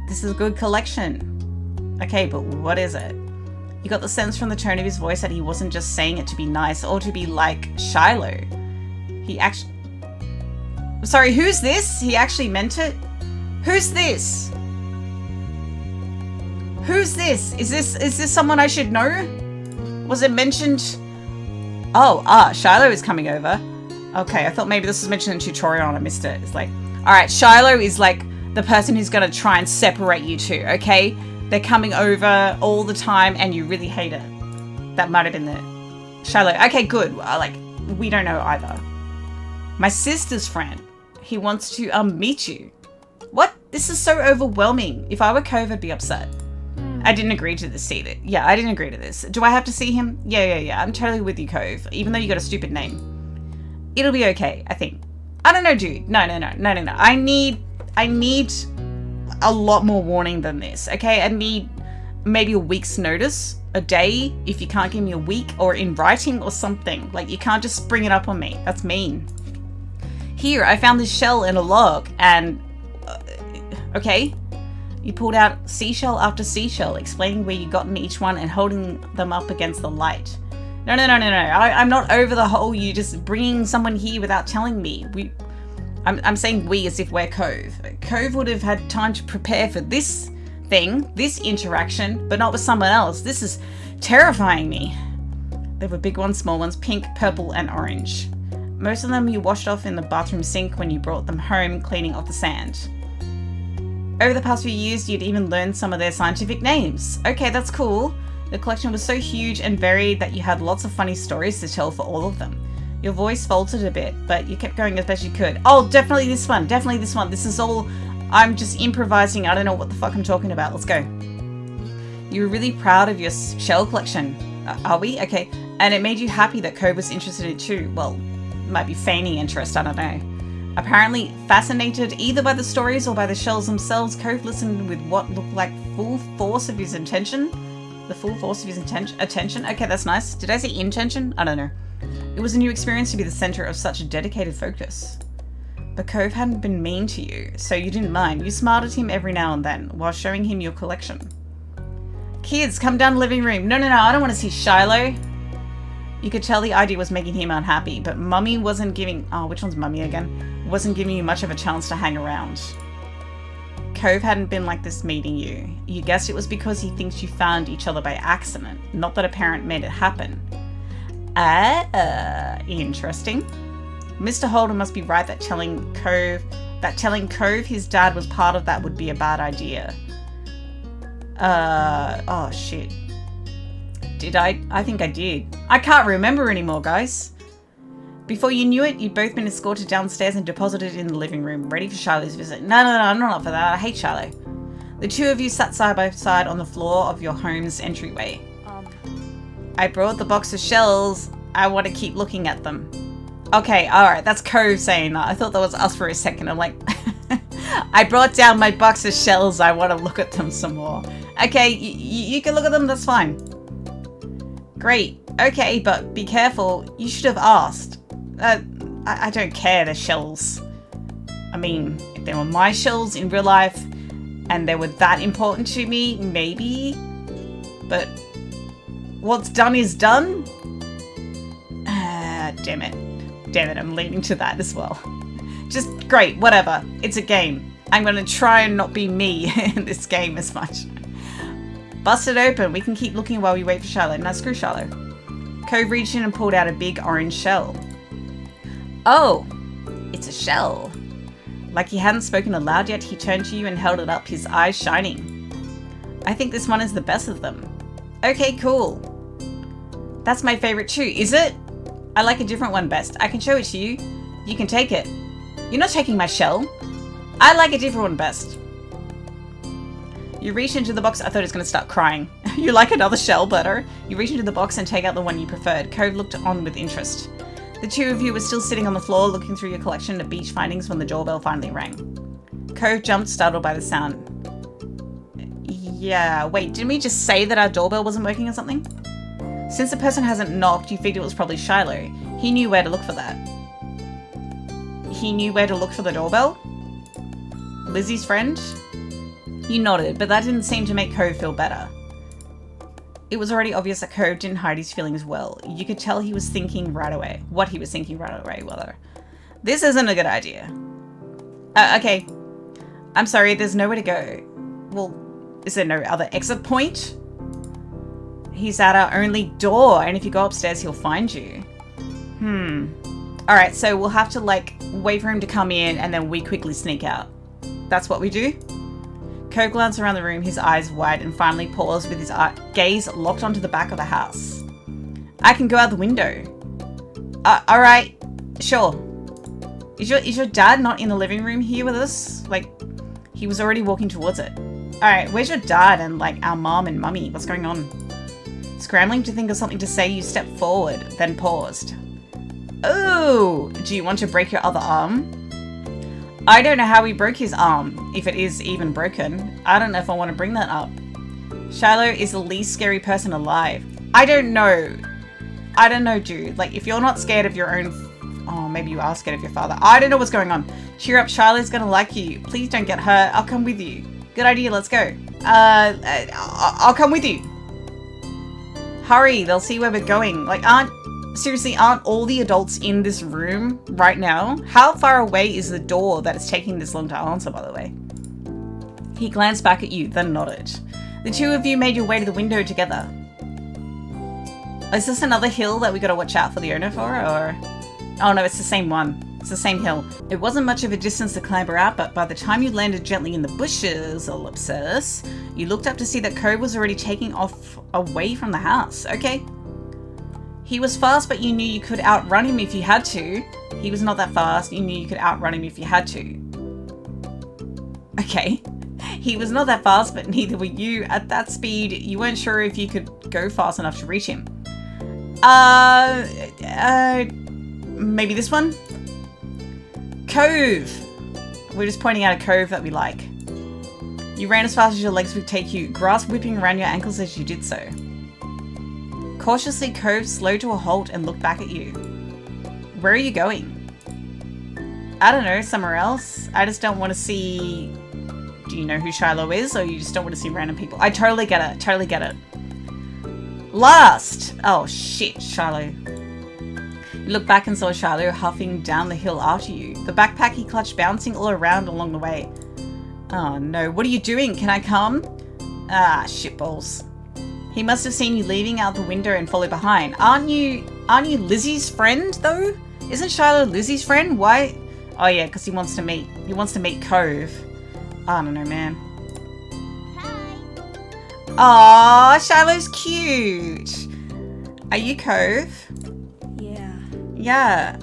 This is a good collection. Okay, but what is it? You got the sense from the tone of his voice that he wasn't just saying it to be nice or to be like Shiloh. He actually... Sorry, who's this? He actually meant it? Who's this? Who's this? Is this someone I should know? Was it mentioned? Oh, Shiloh is coming over. Okay, I thought maybe this was mentioned in the tutorial and I missed it. It's like, alright, Shiloh is like the person who's going to try and separate you two, okay? They're coming over all the time and you really hate it. That might have been the... Shiloh, okay, good. We don't know either. My sister's friend. He wants to meet you. What? This is so overwhelming. If I were Cove, I'd be upset. I didn't agree to this either. Yeah, I didn't agree to this. Do I have to see him? Yeah. I'm totally with you, Cove. Even though you got a stupid name. It'll be okay, I think. I don't know, dude. No. I need a lot more warning than this, okay? I need maybe a week's notice, a day, if you can't give me a week, or in writing or something. Like, you can't just spring it up on me. That's mean. Here, I found this shell in a log, and... okay? You pulled out seashell after seashell, explaining where you gotten each one and holding them up against the light. No. I'm not over the whole you just bringing someone here without telling me. I'm saying we as if we're Cove. Cove would have had time to prepare for this thing, this interaction, but not with someone else. This is terrifying me. There were big ones, small ones, pink, purple, and orange. Most of them you washed off in the bathroom sink when you brought them home, cleaning off the sand. Over the past few years, you'd even learned some of their scientific names. Okay, that's cool. The collection was so huge and varied that you had lots of funny stories to tell for all of them. Your voice faltered a bit, but you kept going as best you could. Oh, definitely this one. Definitely this one. This is all... I'm just improvising. I don't know what the fuck I'm talking about. Let's go. You were really proud of your shell collection. Are we? Okay. And it made you happy that Cove was interested in it too. Well, might be feigning interest. I don't know. Apparently fascinated either by the stories or by the shells themselves, Cove listened with what looked like full force of his intention. The full force of his attention. Okay, that's nice. Did I say intention? I don't know. It was a new experience to be the center of such a dedicated focus. But Cove hadn't been mean to you, so you didn't mind. You smiled at him every now and then while showing him your collection. Kids, come down to the living room. No, I don't want to see Shiloh. You could tell the idea was making him unhappy, but Mummy wasn't giving... Oh, which one's Mummy again? Wasn't giving you much of a chance to hang around. Cove hadn't been like this meeting you. You guessed it was because he thinks you found each other by accident, not that a parent made it happen. Interesting. Mr. Holden must be right that telling Cove his dad was part of that would be a bad idea. Oh shit. Did I? I think I did. I can't remember anymore, guys. Before you knew it, you'd both been escorted downstairs and deposited in the living room, ready for Shiloh's visit. No, I'm not up for that. I hate Shiloh. The two of you sat side by side on the floor of your home's entryway. I brought the box of shells. I want to keep looking at them. Okay, alright, that's Cove saying that. I thought that was us for a second. I'm like, I brought down my box of shells. I want to look at them some more. Okay, you can look at them. That's fine. Great. Okay, but be careful. You should have asked. I don't care, they're shells. I mean, if they were my shells in real life and they were that important to me, maybe. But what's done is done. Damn it. Damn it, I'm leaning to that as well. Just great, whatever. It's a game. I'm going to try and not be me in this game as much. Bust it open. We can keep looking while we wait for Shiloh. Now screw Shiloh. Cove reached in and pulled out a big orange shell. Oh, it's a shell. Like he hadn't spoken aloud yet, he turned to you and held it up, his eyes shining. I think this one is the best of them. Okay, cool. That's my favorite too, is it? I like a different one best. I can show it to you. You can take it. You're not taking my shell. I like a different one best. You reach into the box. I thought he was going to start crying. You like another shell better? You reach into the box and take out the one you preferred. Cove looked on with interest. The two of you were still sitting on the floor looking through your collection of beach findings when the doorbell finally rang. Cove jumped, startled by the sound. Yeah, wait, didn't we just say that our doorbell wasn't working or something? Since the person hasn't knocked, you figured it was probably Shiloh. He knew where to look for that. He knew where to look for the doorbell? Lizzie's friend? You nodded, but that didn't seem to make Cove feel better. It was already obvious that Cove didn't hide his feelings well. You could tell he was thinking right away. What he was thinking right away, rather. This isn't a good idea. Okay. I'm sorry, there's nowhere to go. Well, is there no other exit point? He's at our only door, and if you go upstairs, he'll find you. Alright, so we'll have to, like, wait for him to come in, and then we quickly sneak out. That's what we do? Cove glanced around the room, his eyes wide, and finally paused with his gaze locked onto the back of the house. I can go out the window. Alright, sure. Is your dad not in the living room here with us? Like, he was already walking towards it. Alright, where's your dad and, like, our mom and mummy? What's going on? Scrambling to think of something to say, you stepped forward, then paused. Oh, do you want to break your other arm? I don't know how he broke his arm, if it is even broken. I don't know if I want to bring that up. Shiloh is the least scary person alive. I don't know, dude. Like, if you're not scared of your own... Oh, maybe you are scared of your father. I don't know what's going on. Cheer up, Shiloh's gonna like you. Please don't get hurt. I'll come with you. Good idea, let's go. I'll come with you. Hurry, they'll see where we're going. Like, aren't all the adults in this room right now? How far away is the door that is taking this long to answer, by the way? He glanced back at you, then nodded. The two of you made your way to the window together. Is this another hill that we gotta watch out for the owner for, or...? Oh no, it's the same one. It's the same hill. It wasn't much of a distance to clamber out, but by the time you landed gently in the bushes, ellipsis, you looked up to see that Cove was already taking off away from the house. Okay. He was fast, but you knew you could outrun him if you had to. He was not that fast. You knew you could outrun him if you had to. Okay. He was not that fast, but neither were you. At that speed, you weren't sure if you could go fast enough to reach him. Maybe this one? Cove! We're just pointing out a cove that we like. You ran as fast as your legs would take you, grass whipping around your ankles as you did so. Cautiously, Cove slowed to a halt and looked back at you. Where are you going? I don't know, somewhere else. I just don't want to see... Do you know who Shiloh is, or you just don't want to see random people? I totally get it, totally get it. Last! Oh shit, Shiloh. You looked back and saw Shiloh huffing down the hill after you, the backpack he clutched bouncing all around along the way. Oh no, what are you doing? Can I come? Ah, shitballs. He must have seen you leaving out the window and followed behind. Aren't you Lizzie's friend, though? Isn't Shiloh Lizzie's friend? Why? Oh yeah, because he wants to meet Cove. I don't know, man. Hi. Aww, Shiloh's cute. Are you Cove? Yeah. Yeah.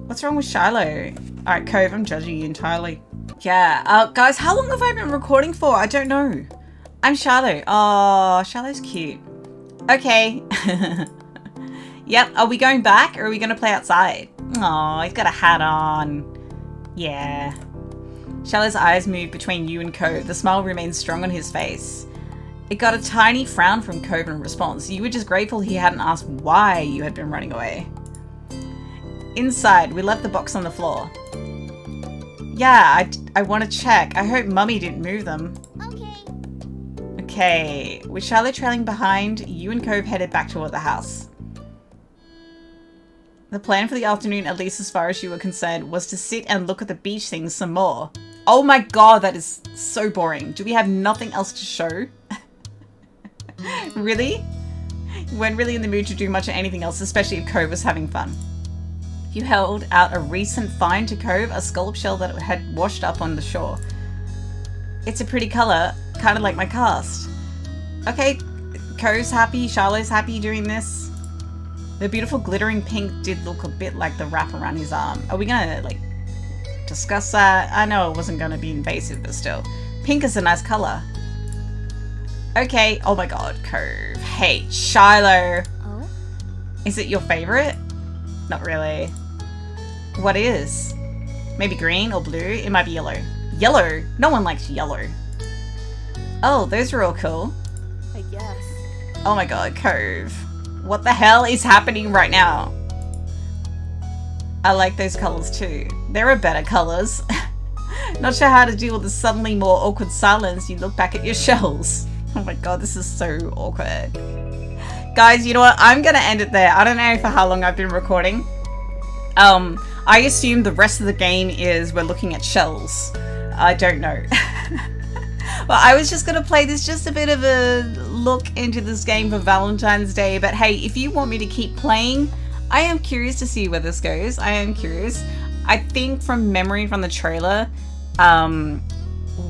What's wrong with Shiloh? Alright, Cove, I'm judging you entirely. Yeah. Guys, how long have I been recording for? I don't know. I'm Shiloh. Oh, Shiloh's cute. Okay. Yep. Are we going back or are we going to play outside? Oh, he's got a hat on. Yeah. Shiloh's eyes moved between you and Cove. The smile remained strong on his face. It got a tiny frown from Cove in response. You were just grateful he hadn't asked why you had been running away. Inside, we left the box on the floor. Yeah, I want to check. I hope Mummy didn't move them. Okay. With Shiloh trailing behind, you and Cove headed back toward the house. The plan for the afternoon, at least as far as you were concerned, was to sit and look at the beach things some more. Oh my god, that is so boring. Do we have nothing else to show? Really? You weren't really in the mood to do much of anything else, especially if Cove was having fun. You held out a recent find to Cove, a scallop shell that had washed up on the shore. It's a pretty colour, kind of like my cast. Okay, Cove's happy, Shiloh's happy doing this. The beautiful glittering pink did look a bit like the wrap around his arm. Are we gonna, like, discuss that? I know it wasn't gonna be invasive, but still. Pink is a nice colour. Okay, oh my god, Cove. Hey, Shiloh. Oh? Is it your favourite? Not really. What is? Maybe green or blue? It might be yellow. Yellow? No one likes yellow. Oh, those are all cool. I guess. Oh my god, Cove. What the hell is happening right now? I like those colours too. There are better colours. Not sure how to deal with the suddenly more awkward silence. You look back at your shells. Oh my god, this is so awkward. Guys, you know what? I'm gonna end it there. I don't know for how long I've been recording. I assume the rest of the game is we're looking at shells. I don't know. Well, I was just going to play this, just a bit of a look into this game for Valentine's Day. But hey, if you want me to keep playing, I am curious to see where this goes. I am curious. I think from memory from the trailer,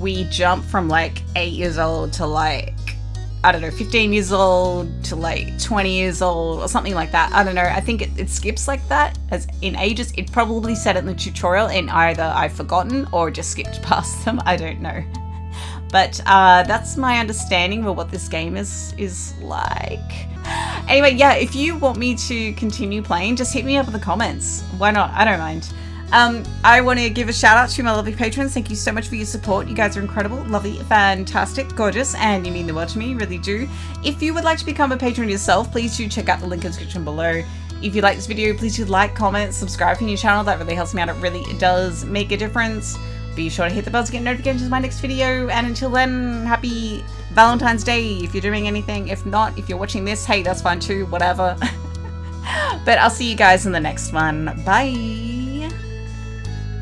we jump from like 8 years old to like, I don't know, 15 years old to like 20 years old or something like that. I don't know. I think it skips like that as in ages. It probably said it in the tutorial and either I've forgotten or just skipped past them. I don't know. But that's my understanding of what this game is like. Anyway, yeah, if you want me to continue playing, just hit me up in the comments. Why not? I don't mind. I want to give a shout out to my lovely patrons. Thank you so much for your support. You guys are incredible, lovely, fantastic, gorgeous, and you mean the world to me, you really do. If you would like to become a patron yourself, please do check out the link in the description below. If you like this video, please do like, comment, subscribe to my channel. That really helps me out. It really does make a difference. Be sure to hit the bell to get notifications of my next video. And until then, happy Valentine's Day if you're doing anything. If not, if you're watching this, hey, that's fine too, whatever. But I'll see you guys in the next one. Bye.